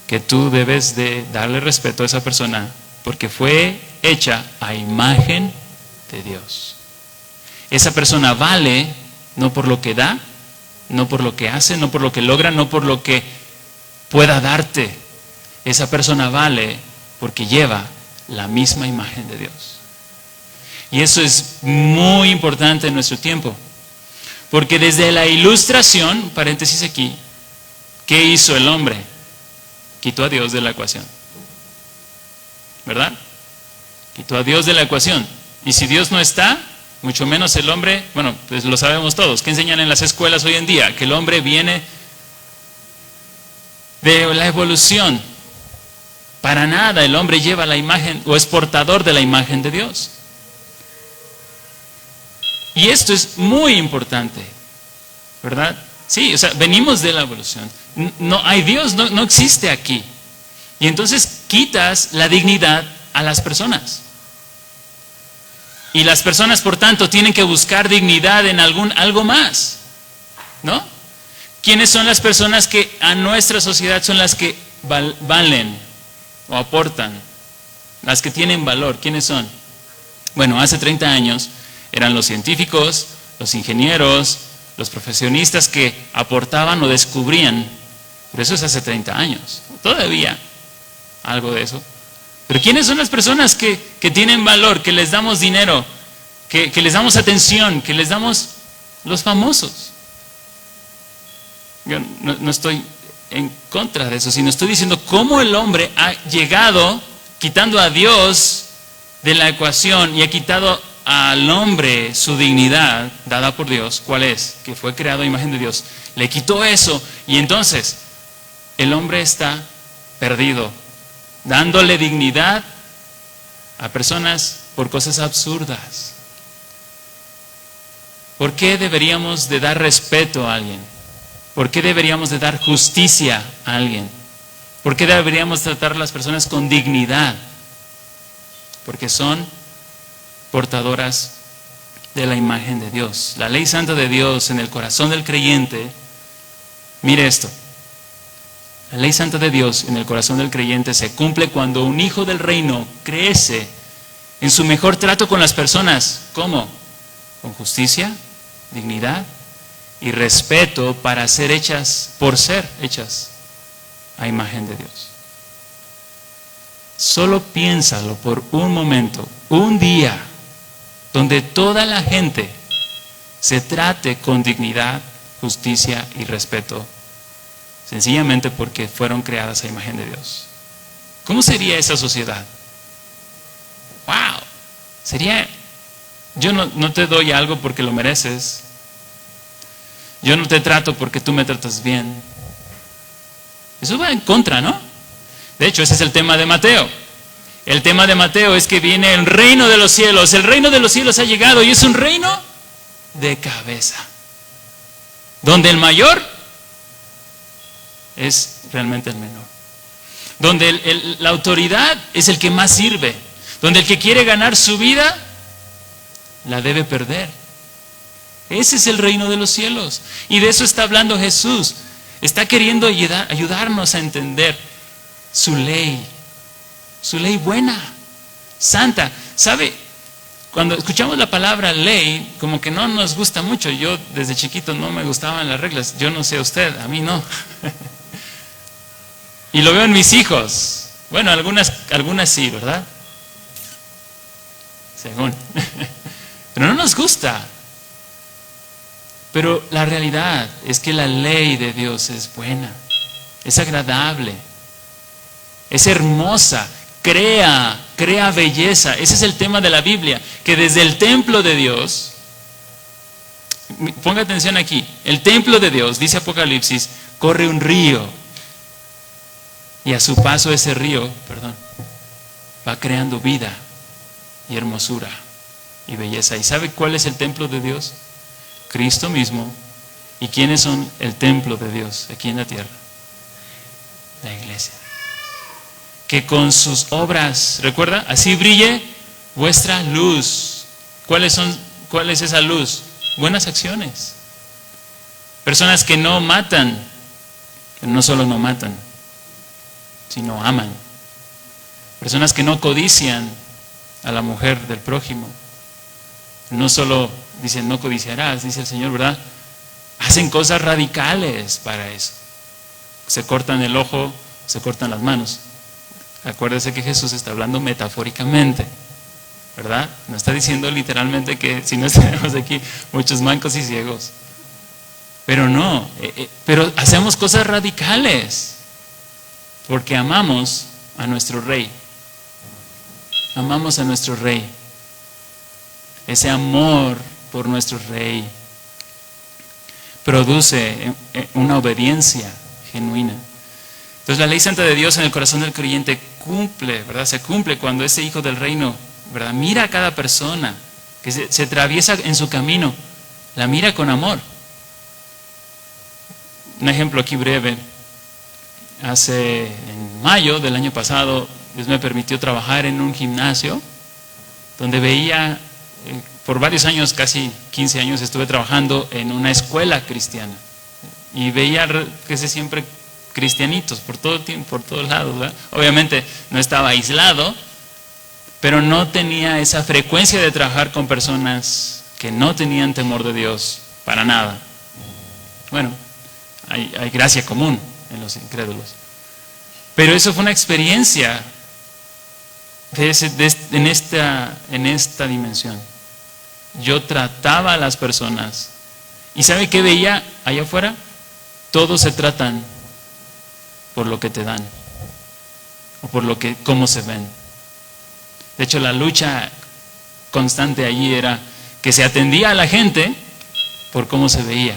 [SPEAKER 1] Que tú debes de darle respeto a esa persona porque fue hecha a imagen de Dios. Esa persona vale no por lo que da, no por lo que hace, no por lo que logra, no por lo que pueda darte. Esa persona vale porque lleva la misma imagen de Dios. Y eso es muy importante en nuestro tiempo. Porque desde la ilustración, paréntesis aquí, ¿qué hizo el hombre? Quitó a Dios de la ecuación. ¿Verdad? Quitó a Dios de la ecuación. Y si Dios no está, mucho menos el hombre, bueno, pues lo sabemos todos. ¿Qué enseñan en las escuelas hoy en día? Que el hombre viene de la evolución. Para nada el hombre lleva la imagen o es portador de la imagen de Dios. Y esto es muy importante, ¿verdad? Sí, o sea, venimos de la evolución. No hay Dios, no existe aquí. Y entonces quitas la dignidad a las personas. Y las personas, por tanto, tienen que buscar dignidad en algo más, ¿no? ¿Quiénes son las personas que a nuestra sociedad son las que valen o aportan? Las que tienen valor, ¿quiénes son? Bueno, hace 30 años eran los científicos, los ingenieros, los profesionistas que aportaban o descubrían. Pero eso es hace 30 años. Todavía algo de eso. Pero ¿quiénes son las personas que tienen valor, que les damos dinero, que les damos atención, que les damos los famosos? Yo no estoy en contra de eso, sino estoy diciendo cómo el hombre ha llegado quitando a Dios de la ecuación y ha quitado al hombre su dignidad dada por Dios. ¿Cuál es? Que fue creado a imagen de Dios. Le quitó eso y entonces el hombre está perdido, dándole dignidad a personas por cosas absurdas. ¿Por qué deberíamos de dar respeto a alguien? ¿Por qué deberíamos de dar justicia a alguien? ¿Por qué deberíamos tratar a las personas con dignidad? Porque son portadoras de la imagen de Dios. La ley santa de Dios en el corazón del creyente, mire esto. La ley santa de Dios en el corazón del creyente se cumple cuando un hijo del reino crece en su mejor trato con las personas. ¿Cómo? Con justicia, dignidad y respeto por ser hechas a imagen de Dios. Solo piénsalo por un momento, un día, donde toda la gente se trate con dignidad, justicia y respeto, sencillamente porque fueron creadas a imagen de Dios. ¿Cómo sería esa sociedad? ¡Wow! Yo no te doy algo porque lo mereces. Yo no te trato porque tú me tratas bien. Eso va en contra, ¿no? De hecho, ese es el tema de Mateo. El tema de Mateo es que viene el reino de los cielos. El reino de los cielos ha llegado y es un reino de cabeza, donde el mayor es realmente el menor, donde la autoridad es el que más sirve, donde el que quiere ganar su vida la debe perder. Ese es el reino de los cielos y de eso está hablando Jesús. Está queriendo ayudarnos a entender su ley buena, santa. ¿Sabe? Cuando escuchamos la palabra ley, como que no nos gusta mucho. Yo desde chiquito no me gustaban las reglas. Yo no sé usted, a mí no. Y lo veo en mis hijos. Bueno, algunas sí, ¿verdad? Según. Pero no nos gusta. Pero la realidad es que la ley de Dios es buena, es agradable, es hermosa, crea belleza. Ese es el tema de la Biblia, que desde el templo de Dios, ponga atención aquí, el templo de Dios, dice Apocalipsis, corre un río. Y a su paso ese río, va creando vida y hermosura y belleza. ¿Y sabe cuál es el templo de Dios? Cristo mismo. ¿Y quiénes son el templo de Dios aquí en la tierra? La iglesia. Que con sus obras, recuerda, así brille vuestra luz. ¿Cuál es esa luz? Buenas acciones. Personas que no matan, pero no solo no matan, sino aman. Personas que no codician a la mujer del prójimo. No solo dicen no codiciarás, dice el Señor, ¿verdad? hacen cosas radicales para eso. Se cortan el ojo, se cortan las manos. Acuérdese que Jesús está hablando metafóricamente, ¿verdad? No está diciendo literalmente que si no tenemos aquí muchos mancos y ciegos. Pero no, pero hacemos cosas radicales porque amamos a nuestro Rey. Amamos a nuestro Rey. Ese amor por nuestro Rey produce una obediencia genuina. Entonces la ley santa de Dios en el corazón del creyente cumple, ¿verdad? Se cumple cuando ese hijo del reino, ¿verdad?, mira a cada persona que se atraviesa en su camino, la mira con amor. Un ejemplo aquí breve. En mayo del año pasado, Dios me permitió trabajar en un gimnasio donde veía, por varios años, casi 15 años, estuve trabajando en una escuela cristiana y veía que siempre cristianitos por todo tiempo, por todos lados, ¿verdad? Obviamente no estaba aislado, pero no tenía esa frecuencia de trabajar con personas que no tenían temor de Dios para nada. Bueno, hay gracia común en los incrédulos, pero eso fue una experiencia en esta dimensión. Yo trataba a las personas y ¿sabe qué veía allá afuera? Todos se tratan por lo que te dan o por cómo se ven. De hecho, la lucha constante allí era que se atendía a la gente por cómo se veía.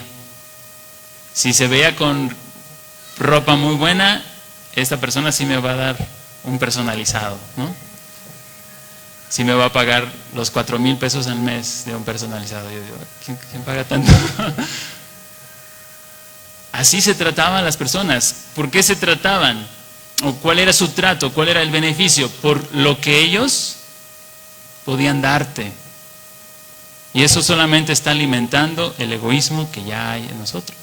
[SPEAKER 1] Si se veía con ropa muy buena, esta persona sí me va a dar un personalizado, ¿no? Sí me va a pagar los 4,000 pesos al mes de un personalizado. Yo digo, ¿quién paga tanto? Así se trataban las personas. ¿Por qué se trataban? ¿O cuál era su trato? ¿Cuál era el beneficio? Por lo que ellos podían darte. Y eso solamente está alimentando el egoísmo que ya hay en nosotros.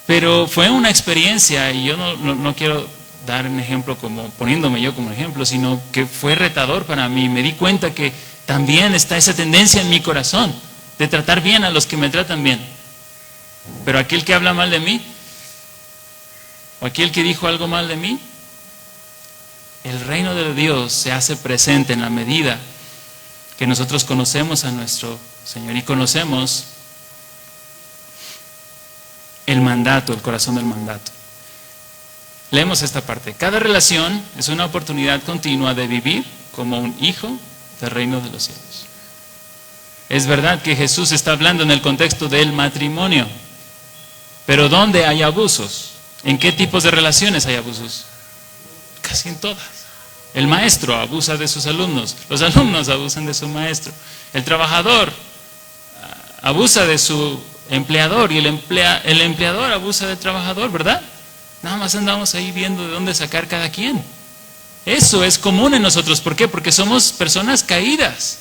[SPEAKER 1] Pero fue una experiencia, y yo no quiero dar un ejemplo como poniéndome yo como ejemplo, sino que fue retador para mí. Me di cuenta que también está esa tendencia en mi corazón de tratar bien a los que me tratan bien. Pero aquel que habla mal de mí, o aquel que dijo algo mal de mí, el reino de Dios se hace presente en la medida que nosotros conocemos a nuestro Señor y conocemos el mandato, el corazón del mandato. Leemos esta parte. Cada relación es una oportunidad continua de vivir como un hijo del reino de los cielos. Es verdad que Jesús está hablando en el contexto del matrimonio, pero ¿dónde hay abusos? ¿En qué tipos de relaciones hay abusos? Casi en todas. El maestro abusa de sus alumnos, los alumnos abusan de su maestro, el trabajador abusa de su empleador y el empleador abusa del trabajador, ¿verdad? Nada más andamos ahí viendo de dónde sacar cada quien. Eso es común en nosotros. ¿Por qué? Porque somos personas caídas.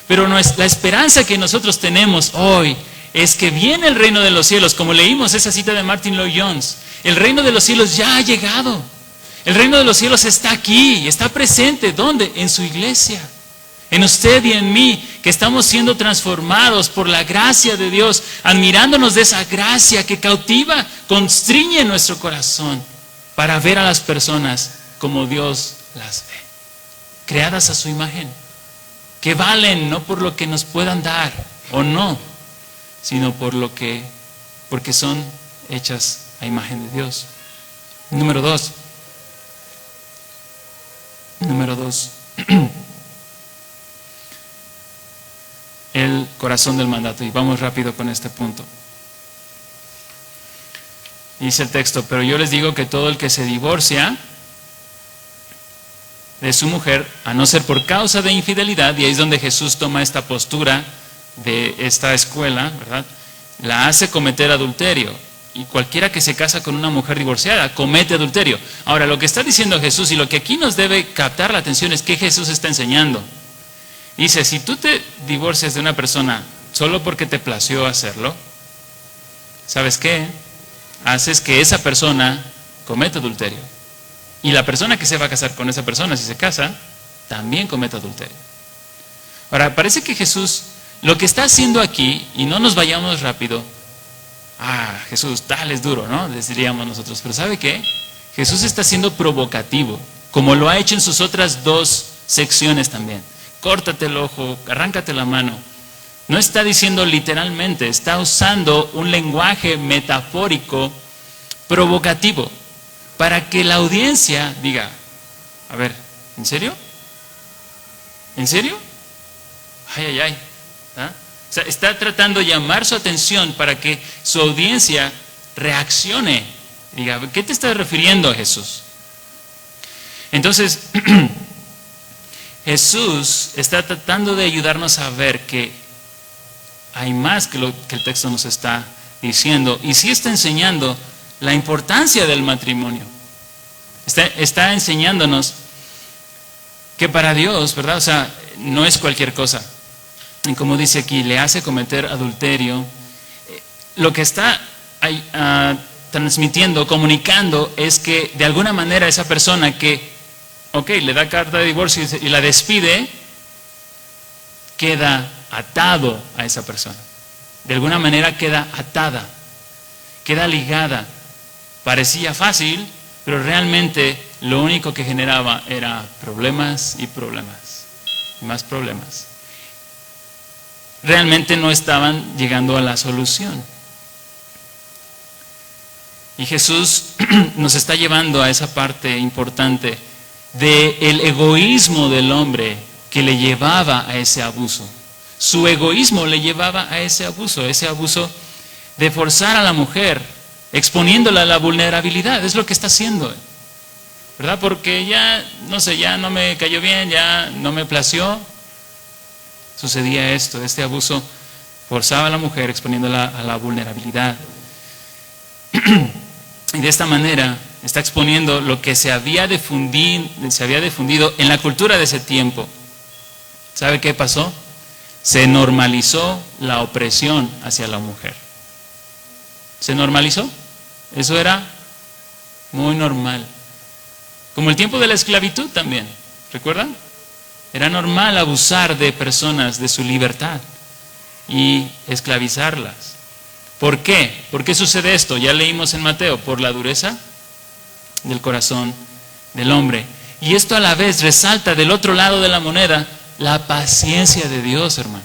[SPEAKER 1] Pero la esperanza que nosotros tenemos hoy es que viene el reino de los cielos, como leímos esa cita de Martin Lloyd-Jones. El reino de los cielos ya ha llegado. El reino de los cielos está aquí, está presente. ¿Dónde? En su iglesia. En usted y en mí, que estamos siendo transformados por la gracia de Dios, admirándonos de esa gracia que cautiva, constriñe nuestro corazón para ver a las personas como Dios las ve, creadas a su imagen, que valen no por lo que nos puedan dar o no, sino porque son hechas a imagen de Dios. Número dos. El corazón del mandato. Y vamos rápido con este punto. Dice el texto: pero yo les digo que todo el que se divorcia de su mujer, a no ser por causa de infidelidad, y ahí es donde Jesús toma esta postura de esta escuela, ¿verdad?, la hace cometer adulterio. Y cualquiera que se casa con una mujer divorciada comete adulterio. Ahora, lo que está diciendo Jesús y lo que aquí nos debe captar la atención es que Jesús está enseñando. Dice, si tú te divorcias de una persona solo porque te plació hacerlo, ¿sabes qué? Haces que esa persona cometa adulterio. Y la persona que se va a casar con esa persona, si se casa, también comete adulterio. Ahora, parece que Jesús lo que está haciendo aquí, y no nos vayamos rápido, Jesús, tal es duro, ¿no? Les diríamos nosotros. Pero ¿sabe qué? Jesús está siendo provocativo, como lo ha hecho en sus otras dos secciones también. Córtate el ojo, arráncate la mano. No está diciendo literalmente, está usando un lenguaje metafórico provocativo para que la audiencia diga, a ver, ¿en serio? ¿En serio? Ay. ¿Ah? O sea, está tratando de llamar su atención para que su audiencia reaccione. Diga, ¿qué te estás refiriendo, Jesús? Entonces, Jesús está tratando de ayudarnos a ver que hay más que lo que el texto nos está diciendo. Y sí está enseñando la importancia del matrimonio. Está enseñándonos que para Dios, ¿verdad? O sea, no es cualquier cosa. Y como dice aquí, le hace cometer adulterio. Lo que está transmitiendo, comunicando, es que de alguna manera esa persona que, le da carta de divorcio y la despide, queda atado a esa persona. De alguna manera queda atada, queda ligada. Parecía fácil, pero realmente lo único que generaba era problemas y problemas, y más problemas. Realmente no estaban llegando a la solución. Y Jesús nos está llevando a esa parte importante del egoísmo del hombre que le llevaba a ese abuso. Su egoísmo le llevaba a ese abuso de forzar a la mujer, exponiéndola a la vulnerabilidad. Es lo que está haciendo, ¿verdad? Porque ya no me cayó bien, ya no me plació. Sucedía esto, este abuso forzaba a la mujer exponiéndola a la vulnerabilidad. Y de esta manera está exponiendo lo que se había difundido en la cultura de ese tiempo. ¿Sabe qué pasó? Se normalizó la opresión hacia la mujer. ¿Se normalizó? Eso era muy normal. Como el tiempo de la esclavitud también, ¿recuerdan? Era normal abusar de personas de su libertad y esclavizarlas. ¿Por qué? ¿Por qué sucede esto? Ya leímos en Mateo, por la dureza del corazón del hombre. Y esto a la vez resalta del otro lado de la moneda la paciencia de Dios, hermano.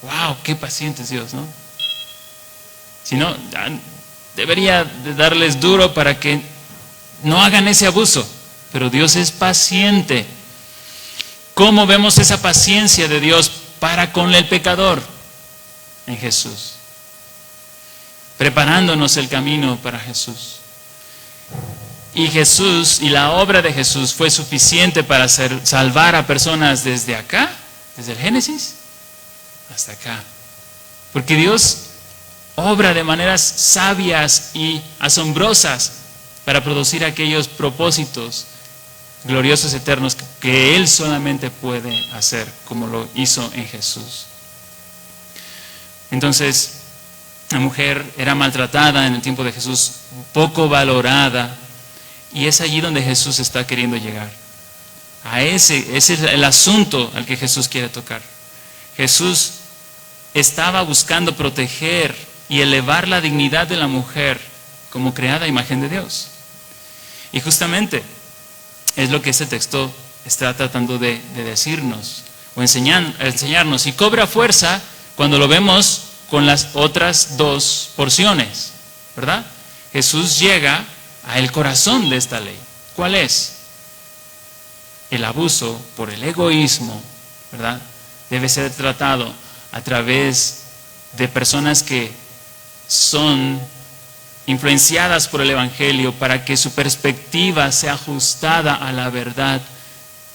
[SPEAKER 1] ¡Wow! ¡Qué paciente es Dios!, ¿no? Si no, debería de darles duro para que no hagan ese abuso. Pero Dios es paciente. ¿Cómo vemos esa paciencia de Dios para con el pecador? En Jesús. Preparándonos el camino para Jesús. Y Jesús y la obra de Jesús fue suficiente para salvar a personas desde acá, desde el Génesis, hasta acá. Porque Dios obra de maneras sabias y asombrosas para producir aquellos propósitos gloriosos eternos que Él solamente puede hacer, como lo hizo en Jesús. Entonces, la mujer era maltratada en el tiempo de Jesús, poco valorada, y es allí donde Jesús está queriendo llegar. Ese es el asunto al que Jesús quiere tocar. Jesús estaba buscando proteger y elevar la dignidad de la mujer como creada a imagen de Dios. Y justamente es lo que este texto está tratando de decirnos o enseñarnos, y cobra fuerza cuando lo vemos con las otras dos porciones, ¿verdad? Jesús llega al corazón de esta ley. ¿Cuál es? El abuso por el egoísmo, ¿verdad? Debe ser tratado a través de personas que son influenciadas por el Evangelio para que su perspectiva sea ajustada a la verdad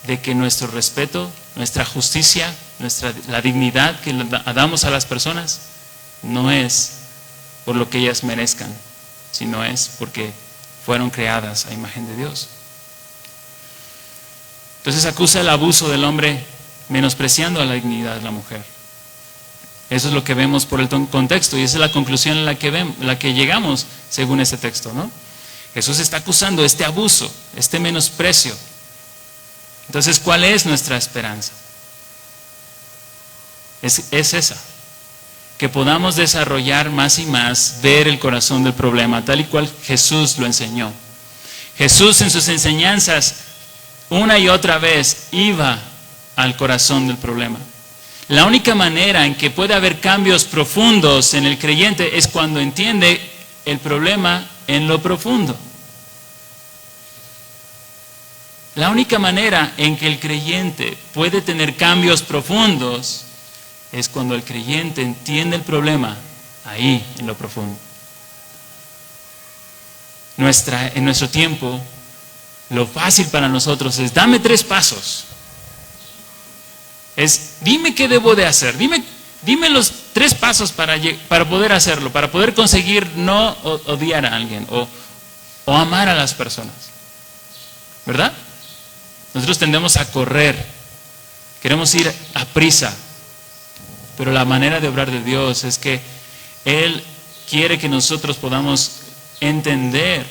[SPEAKER 1] de que nuestro respeto, nuestra justicia, la dignidad que damos a las personas no es por lo que ellas merezcan, sino es porque fueron creadas a imagen de Dios. Entonces acusa el abuso del hombre menospreciando a la dignidad de la mujer. Eso es lo que vemos por el contexto, y esa es la conclusión en la que llegamos según este texto, ¿no? Jesús está acusando este abuso, este menosprecio. Entonces, ¿cuál es nuestra esperanza? Es esa, que podamos desarrollar más y más, ver el corazón del problema, tal y cual Jesús lo enseñó. Jesús en sus enseñanzas, una y otra vez, iba al corazón del problema. La única manera en que puede haber cambios profundos en el creyente es cuando entiende el problema en lo profundo. La única manera en que el creyente puede tener cambios profundos es cuando el creyente entiende el problema ahí, en lo profundo. En nuestro tiempo, lo fácil para nosotros es: dame 3 pasos. Es: dime qué debo de hacer. Dime los 3 pasos para poder hacerlo, para poder conseguir no odiar a alguien o amar a las personas. ¿Verdad? Nosotros tendemos a correr, queremos ir a prisa, pero la manera de obrar de Dios es que Él quiere que nosotros podamos entender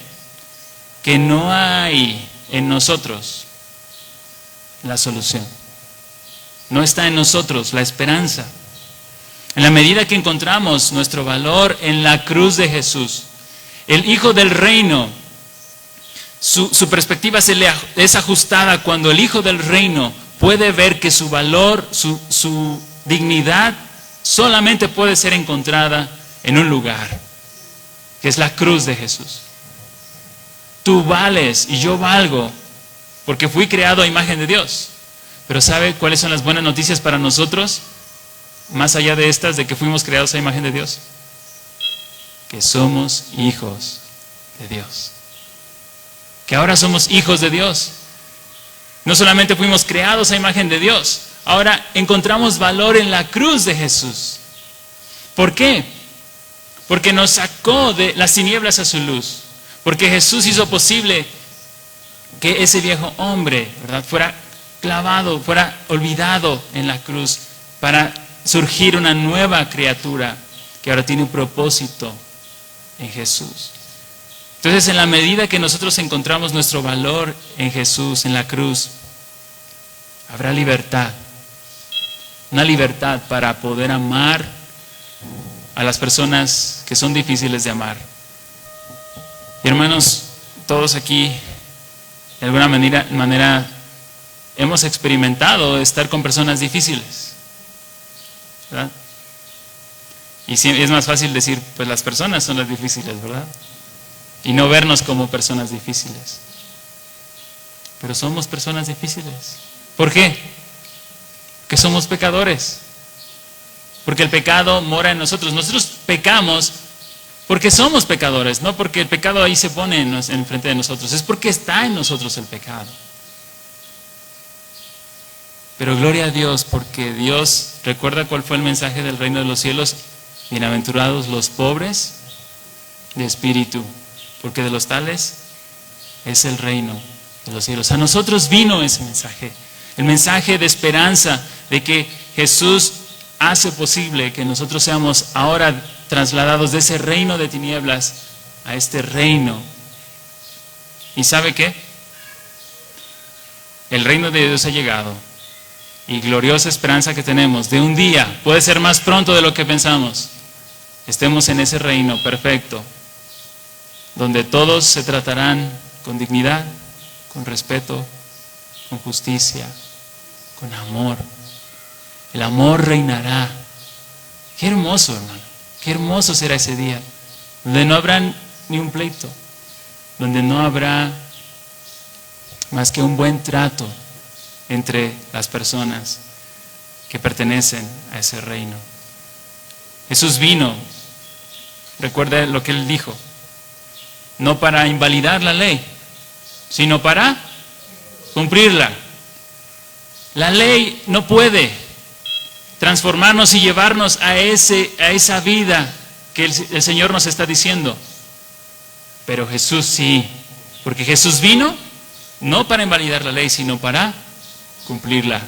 [SPEAKER 1] que no hay en nosotros la solución. No está en nosotros la esperanza. En la medida que encontramos nuestro valor en la cruz de Jesús, el Hijo del Reino, su perspectiva es ajustada cuando el Hijo del Reino puede ver que su valor, su dignidad solamente puede ser encontrada en un lugar, que es la cruz de Jesús. Tú vales y yo valgo porque fui creado a imagen de Dios. Pero ¿sabe cuáles son las buenas noticias para nosotros? Más allá de estas, de que fuimos creados a imagen de Dios. Que somos hijos de Dios. Que ahora somos hijos de Dios. No solamente fuimos creados a imagen de Dios, ahora encontramos valor en la cruz de Jesús. ¿Por qué? Porque nos sacó de las tinieblas a su luz. Porque Jesús hizo posible que ese viejo hombre, ¿verdad?, fuera clavado, fuera olvidado en la cruz, para surgir una nueva criatura que ahora tiene un propósito en Jesús. Entonces, en la medida que nosotros encontramos nuestro valor en Jesús, en la cruz, habrá libertad. Una libertad para poder amar a las personas que son difíciles de amar. Y hermanos, todos aquí, de alguna manera hemos experimentado estar con personas difíciles, ¿verdad? Y es más fácil decir, pues las personas son las difíciles, ¿verdad? Y no vernos como personas difíciles. Pero somos personas difíciles. ¿Por qué? Porque somos pecadores. Porque el pecado mora en nosotros. Nosotros pecamos porque somos pecadores, no porque el pecado ahí se pone en frente de nosotros. Es porque está en nosotros el pecado. Pero gloria a Dios, porque Dios, ¿recuerda cuál fue el mensaje del reino de los cielos? Bienaventurados los pobres de espíritu, porque de los tales es el reino de los cielos. A nosotros vino ese mensaje, el mensaje de esperanza, de que Jesús hace posible que nosotros seamos ahora trasladados de ese reino de tinieblas a este reino. ¿Y sabe qué? El reino de Dios ha llegado, y gloriosa esperanza que tenemos de un día, puede ser más pronto de lo que pensamos, estemos en ese reino perfecto, donde todos se tratarán con dignidad, con respeto, con justicia, con amor. El amor reinará. Qué hermoso, hermano. Qué hermoso será ese día, donde no habrá ni un pleito, donde no habrá más que un buen trato entre las personas que pertenecen a ese reino. Jesús vino, recuerda lo que Él dijo, no para invalidar la ley, sino para cumplirla. La ley no puede transformarnos y llevarnos a esa vida que el Señor nos está diciendo. Pero Jesús sí, porque Jesús vino no para invalidar la ley, sino para cumplirla.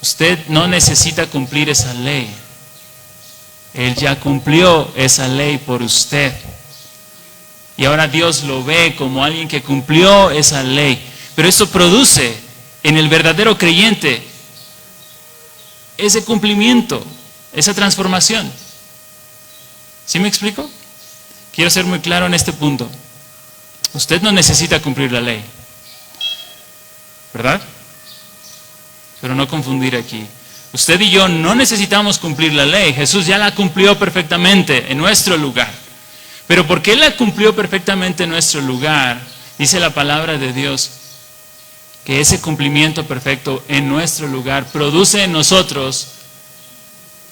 [SPEAKER 1] Usted no necesita cumplir esa ley. Él ya cumplió esa ley por usted. Y ahora Dios lo ve como alguien que cumplió esa ley. Pero eso produce en el verdadero creyente ese cumplimiento, esa transformación. ¿Sí me explico? Quiero ser muy claro en este punto. Usted no necesita cumplir la ley, ¿verdad? Pero no confundir aquí. Usted y yo no necesitamos cumplir la ley. Jesús ya la cumplió perfectamente en nuestro lugar. Pero porque Él la cumplió perfectamente en nuestro lugar, dice la palabra de Dios, que ese cumplimiento perfecto en nuestro lugar produce en nosotros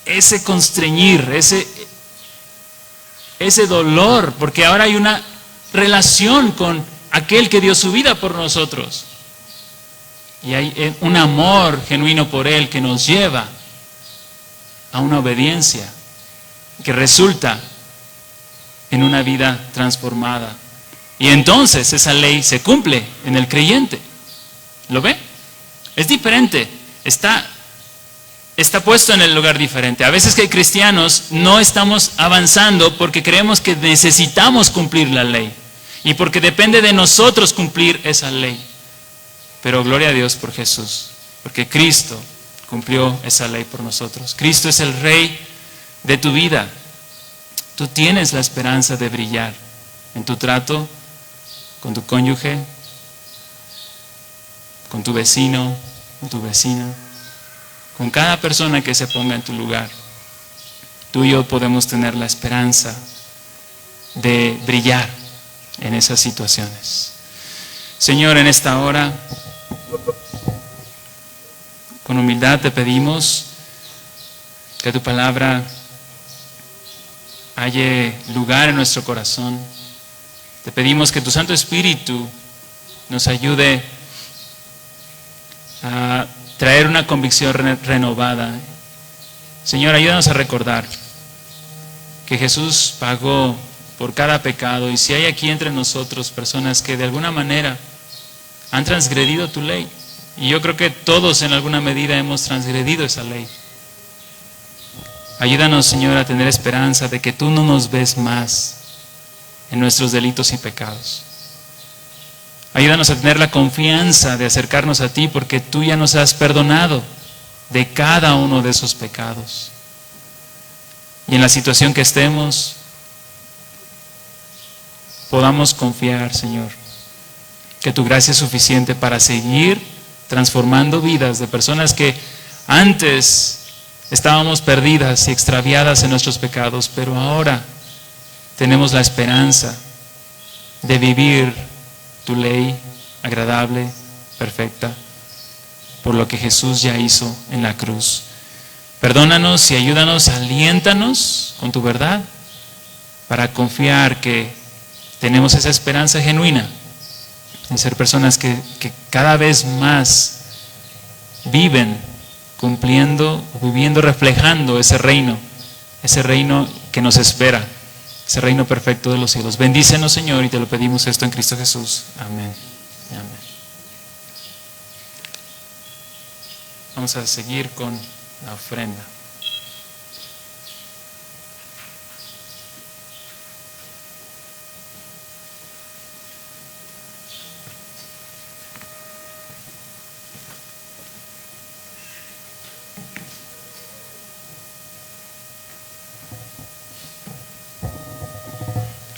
[SPEAKER 1] ese constreñir, ese dolor, porque ahora hay una relación con aquel que dio su vida por nosotros. Y hay un amor genuino por Él que nos lleva a una obediencia que resulta en una vida transformada. Y entonces esa ley se cumple en el creyente. ¿Lo ve? Es diferente. Está puesto en el lugar diferente. A veces que hay cristianos no estamos avanzando porque creemos que necesitamos cumplir la ley y porque depende de nosotros cumplir esa ley. Pero gloria a Dios por Jesús, porque Cristo cumplió esa ley por nosotros. Cristo es el Rey de tu vida. Tú tienes la esperanza de brillar en tu trato con tu cónyuge, con tu vecino, con tu vecina, con cada persona que se ponga en tu lugar. Tú y yo podemos tener la esperanza de brillar en esas situaciones. Señor, en esta hora, con humildad te pedimos que tu palabra halle lugar en nuestro corazón. Te pedimos que tu Santo Espíritu nos ayude a traer una convicción renovada. Señor, ayúdanos a recordar que Jesús pagó por cada pecado, y si hay aquí entre nosotros personas que de alguna manera han transgredido tu ley, y yo creo que todos en alguna medida hemos transgredido esa ley, ayúdanos, Señor, a tener esperanza de que tú no nos ves más en nuestros delitos y pecados. Ayúdanos a tener la confianza de acercarnos a ti porque tú ya nos has perdonado de cada uno de esos pecados. Y en la situación que estemos, podamos confiar, Señor, que tu gracia es suficiente para seguir transformando vidas de personas que antes estábamos perdidas y extraviadas en nuestros pecados, pero ahora tenemos la esperanza de vivir tu ley agradable, perfecta, por lo que Jesús ya hizo en la cruz. Perdónanos y ayúdanos, aliéntanos con tu verdad para confiar que tenemos esa esperanza genuina en ser personas que cada vez más viven cumpliendo, viviendo, reflejando ese reino que nos espera, ese reino perfecto de los cielos. Bendícenos, Señor, y te lo pedimos esto en Cristo Jesús. Amén. Amén. Vamos a seguir con la ofrenda.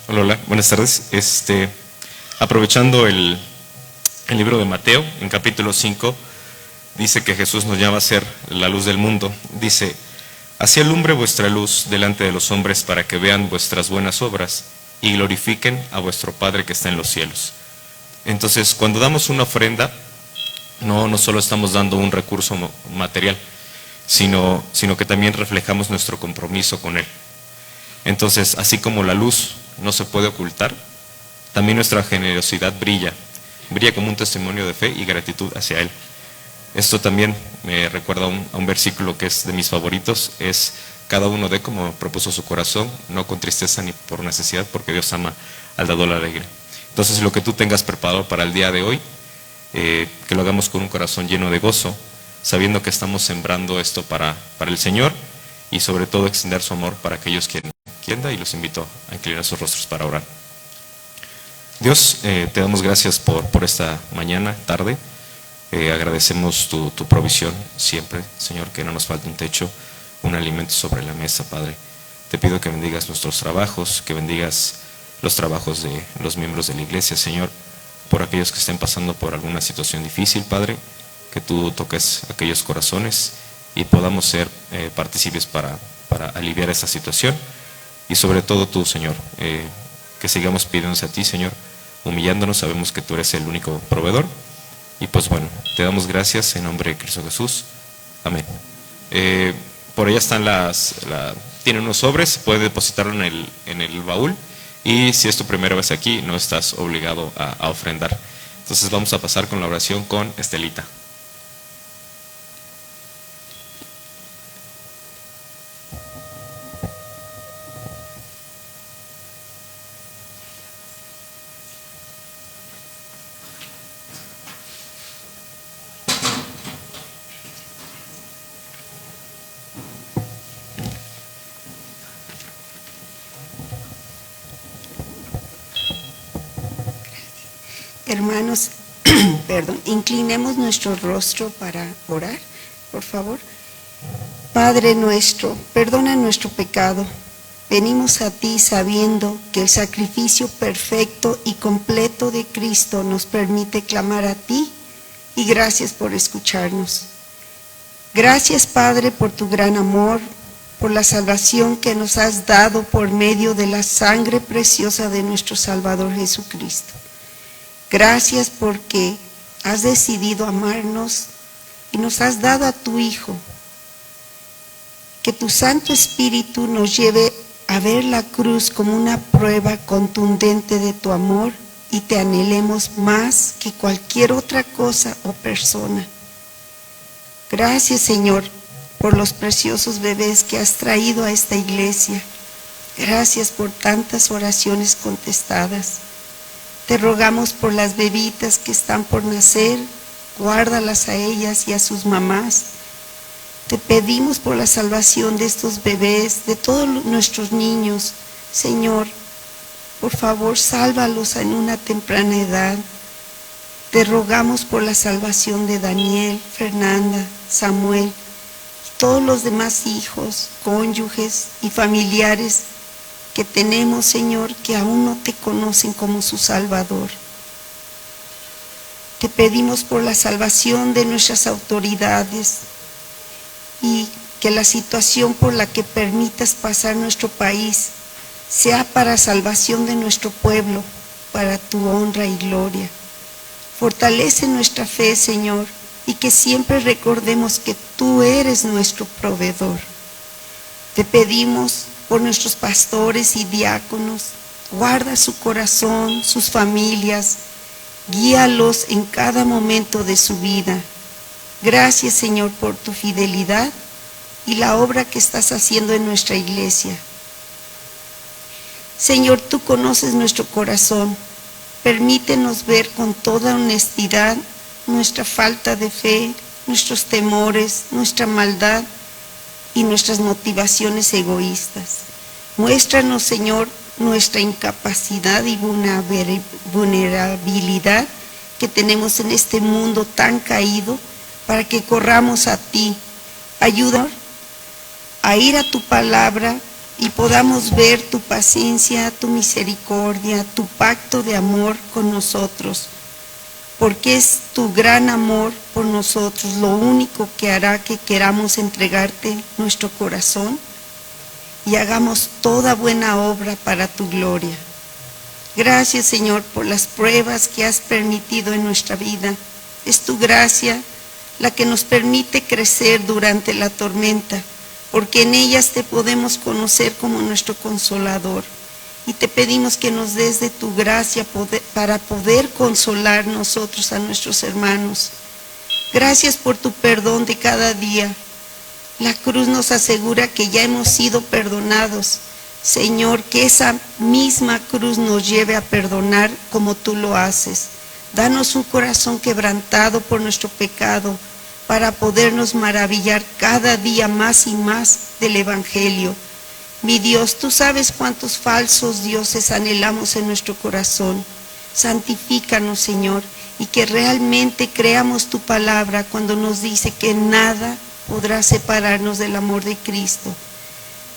[SPEAKER 2] Hola, buenas tardes. Aprovechando el libro de Mateo, en capítulo 5, dice que Jesús nos llama a ser la luz del mundo. Dice: así alumbre vuestra luz delante de los hombres para que vean vuestras buenas obras y glorifiquen a vuestro Padre que está en los cielos. Entonces, cuando damos una ofrenda, no solo estamos dando un recurso material, sino que también reflejamos nuestro compromiso con Él. Entonces, así como la luz no se puede ocultar, también nuestra generosidad brilla como un testimonio de fe y gratitud hacia Él. Esto también me recuerda a un versículo que es de mis favoritos, es: cada uno dé como propuso su corazón, no con tristeza ni por necesidad, porque Dios ama al dador alegre. Entonces, lo que tú tengas preparado para el día de hoy, que lo hagamos con un corazón lleno de gozo, sabiendo que estamos sembrando esto para el Señor, y sobre todo extender su amor para aquellos que entienda, y los invito a inclinar sus rostros para orar. Dios, te damos gracias por esta mañana, tarde. Agradecemos tu provisión siempre, Señor, que no nos falte un techo, un alimento sobre la mesa, Padre. Te pido que bendigas nuestros trabajos, que bendigas los trabajos de los miembros de la iglesia, Señor, por aquellos que estén pasando por alguna situación difícil, Padre, que tú toques aquellos corazones y podamos ser partícipes para aliviar esa situación. Y sobre todo tú, Señor, que sigamos pidiéndonos a ti, Señor, humillándonos. Sabemos que tú eres el único proveedor. Y pues bueno, te damos gracias en nombre de Cristo Jesús. Amén. Por allá están tienen unos sobres, puede depositarlo en el baúl. Y si es tu primera vez aquí, no estás obligado a ofrendar. Entonces vamos a pasar con la oración con Estelita.
[SPEAKER 3] Hermanos, perdón, inclinemos nuestro rostro para orar, por favor. Padre nuestro, perdona nuestro pecado. Venimos a ti sabiendo que el sacrificio perfecto y completo de Cristo nos permite clamar a ti, y gracias por escucharnos. Gracias, Padre, por tu gran amor, por la salvación que nos has dado por medio de la sangre preciosa de nuestro Salvador Jesucristo. Gracias porque has decidido amarnos y nos has dado a tu Hijo. Que tu Santo Espíritu nos lleve a ver la cruz como una prueba contundente de tu amor y te anhelemos más que cualquier otra cosa o persona. Gracias, Señor, por los preciosos bebés que has traído a esta iglesia. Gracias por tantas oraciones contestadas. Te rogamos por las bebitas que están por nacer, guárdalas a ellas y a sus mamás. Te pedimos por la salvación de estos bebés, de todos nuestros niños. Señor, por favor, sálvalos en una temprana edad. Te rogamos por la salvación de Daniel, Fernanda, Samuel, y todos los demás hijos, cónyuges y familiares que tenemos, Señor, que aún no te conocen como su Salvador. Te pedimos por la salvación de nuestras autoridades y que la situación por la que permitas pasar nuestro país sea para salvación de nuestro pueblo, para tu honra y gloria. Fortalece nuestra fe, Señor, y que siempre recordemos que tú eres nuestro proveedor. Te pedimos por nuestros pastores y diáconos, guarda su corazón, sus familias, guíalos en cada momento de su vida. Gracias, Señor, por tu fidelidad y la obra que estás haciendo en nuestra iglesia. Señor, tú conoces nuestro corazón. Permítenos ver con toda honestidad nuestra falta de fe, nuestros temores, nuestra maldad y nuestras motivaciones egoístas. Muéstranos, Señor, nuestra incapacidad y vulnerabilidad que tenemos en este mundo tan caído, para que corramos a ti. Ayúdanos a ir a tu palabra y podamos ver tu paciencia, tu misericordia, tu pacto de amor con nosotros, porque es tu gran amor por nosotros lo único que hará que queramos entregarte nuestro corazón y hagamos toda buena obra para tu gloria. Gracias, Señor, por las pruebas que has permitido en nuestra vida. Es tu gracia la que nos permite crecer durante la tormenta, porque en ellas te podemos conocer como nuestro consolador. Y te pedimos que nos des de tu gracia para poder consolar nosotros a nuestros hermanos. Gracias por tu perdón de cada día. La cruz nos asegura que ya hemos sido perdonados. Señor, que esa misma cruz nos lleve a perdonar como tú lo haces. Danos un corazón quebrantado por nuestro pecado para podernos maravillar cada día más y más del Evangelio. Mi Dios, tú sabes cuántos falsos dioses anhelamos en nuestro corazón. Santifícanos, Señor, y que realmente creamos tu palabra cuando nos dice que nada podrá separarnos del amor de Cristo.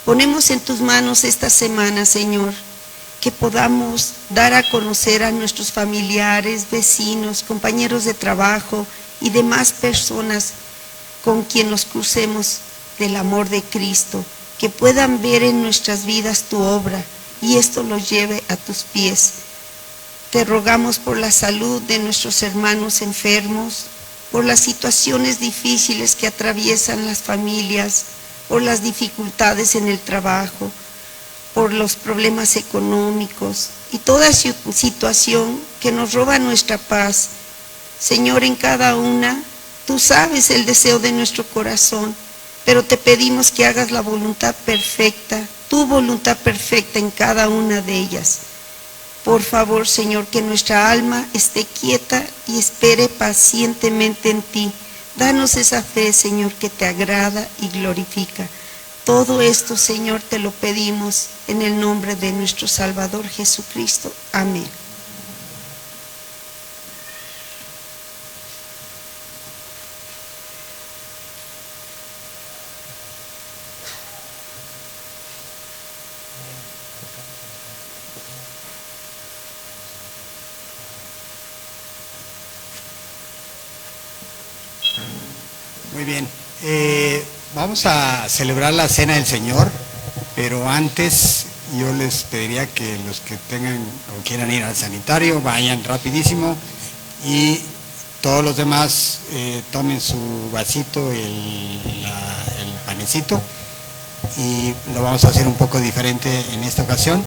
[SPEAKER 3] Ponemos en tus manos esta semana, Señor, que podamos dar a conocer a nuestros familiares, vecinos, compañeros de trabajo y demás personas con quien nos crucemos del amor de Cristo, que puedan ver en nuestras vidas tu obra y esto los lleve a tus pies. Te rogamos por la salud de nuestros hermanos enfermos, por las situaciones difíciles que atraviesan las familias, por las dificultades en el trabajo, por los problemas económicos y toda situación que nos roba nuestra paz. Señor, en cada una, tú sabes el deseo de nuestro corazón, pero te pedimos que hagas la voluntad perfecta, tu voluntad perfecta en cada una de ellas. Por favor, Señor, que nuestra alma esté quieta y espere pacientemente en ti. Danos esa fe, Señor, que te agrada y glorifica. Todo esto, Señor, te lo pedimos en el nombre de nuestro Salvador Jesucristo. Amén.
[SPEAKER 4] Muy bien, vamos a celebrar la Cena del Señor, pero antes yo les pediría que los que tengan o quieran ir al sanitario vayan rapidísimo y todos los demás tomen su vasito, el panecito, y lo vamos a hacer un poco diferente en esta ocasión.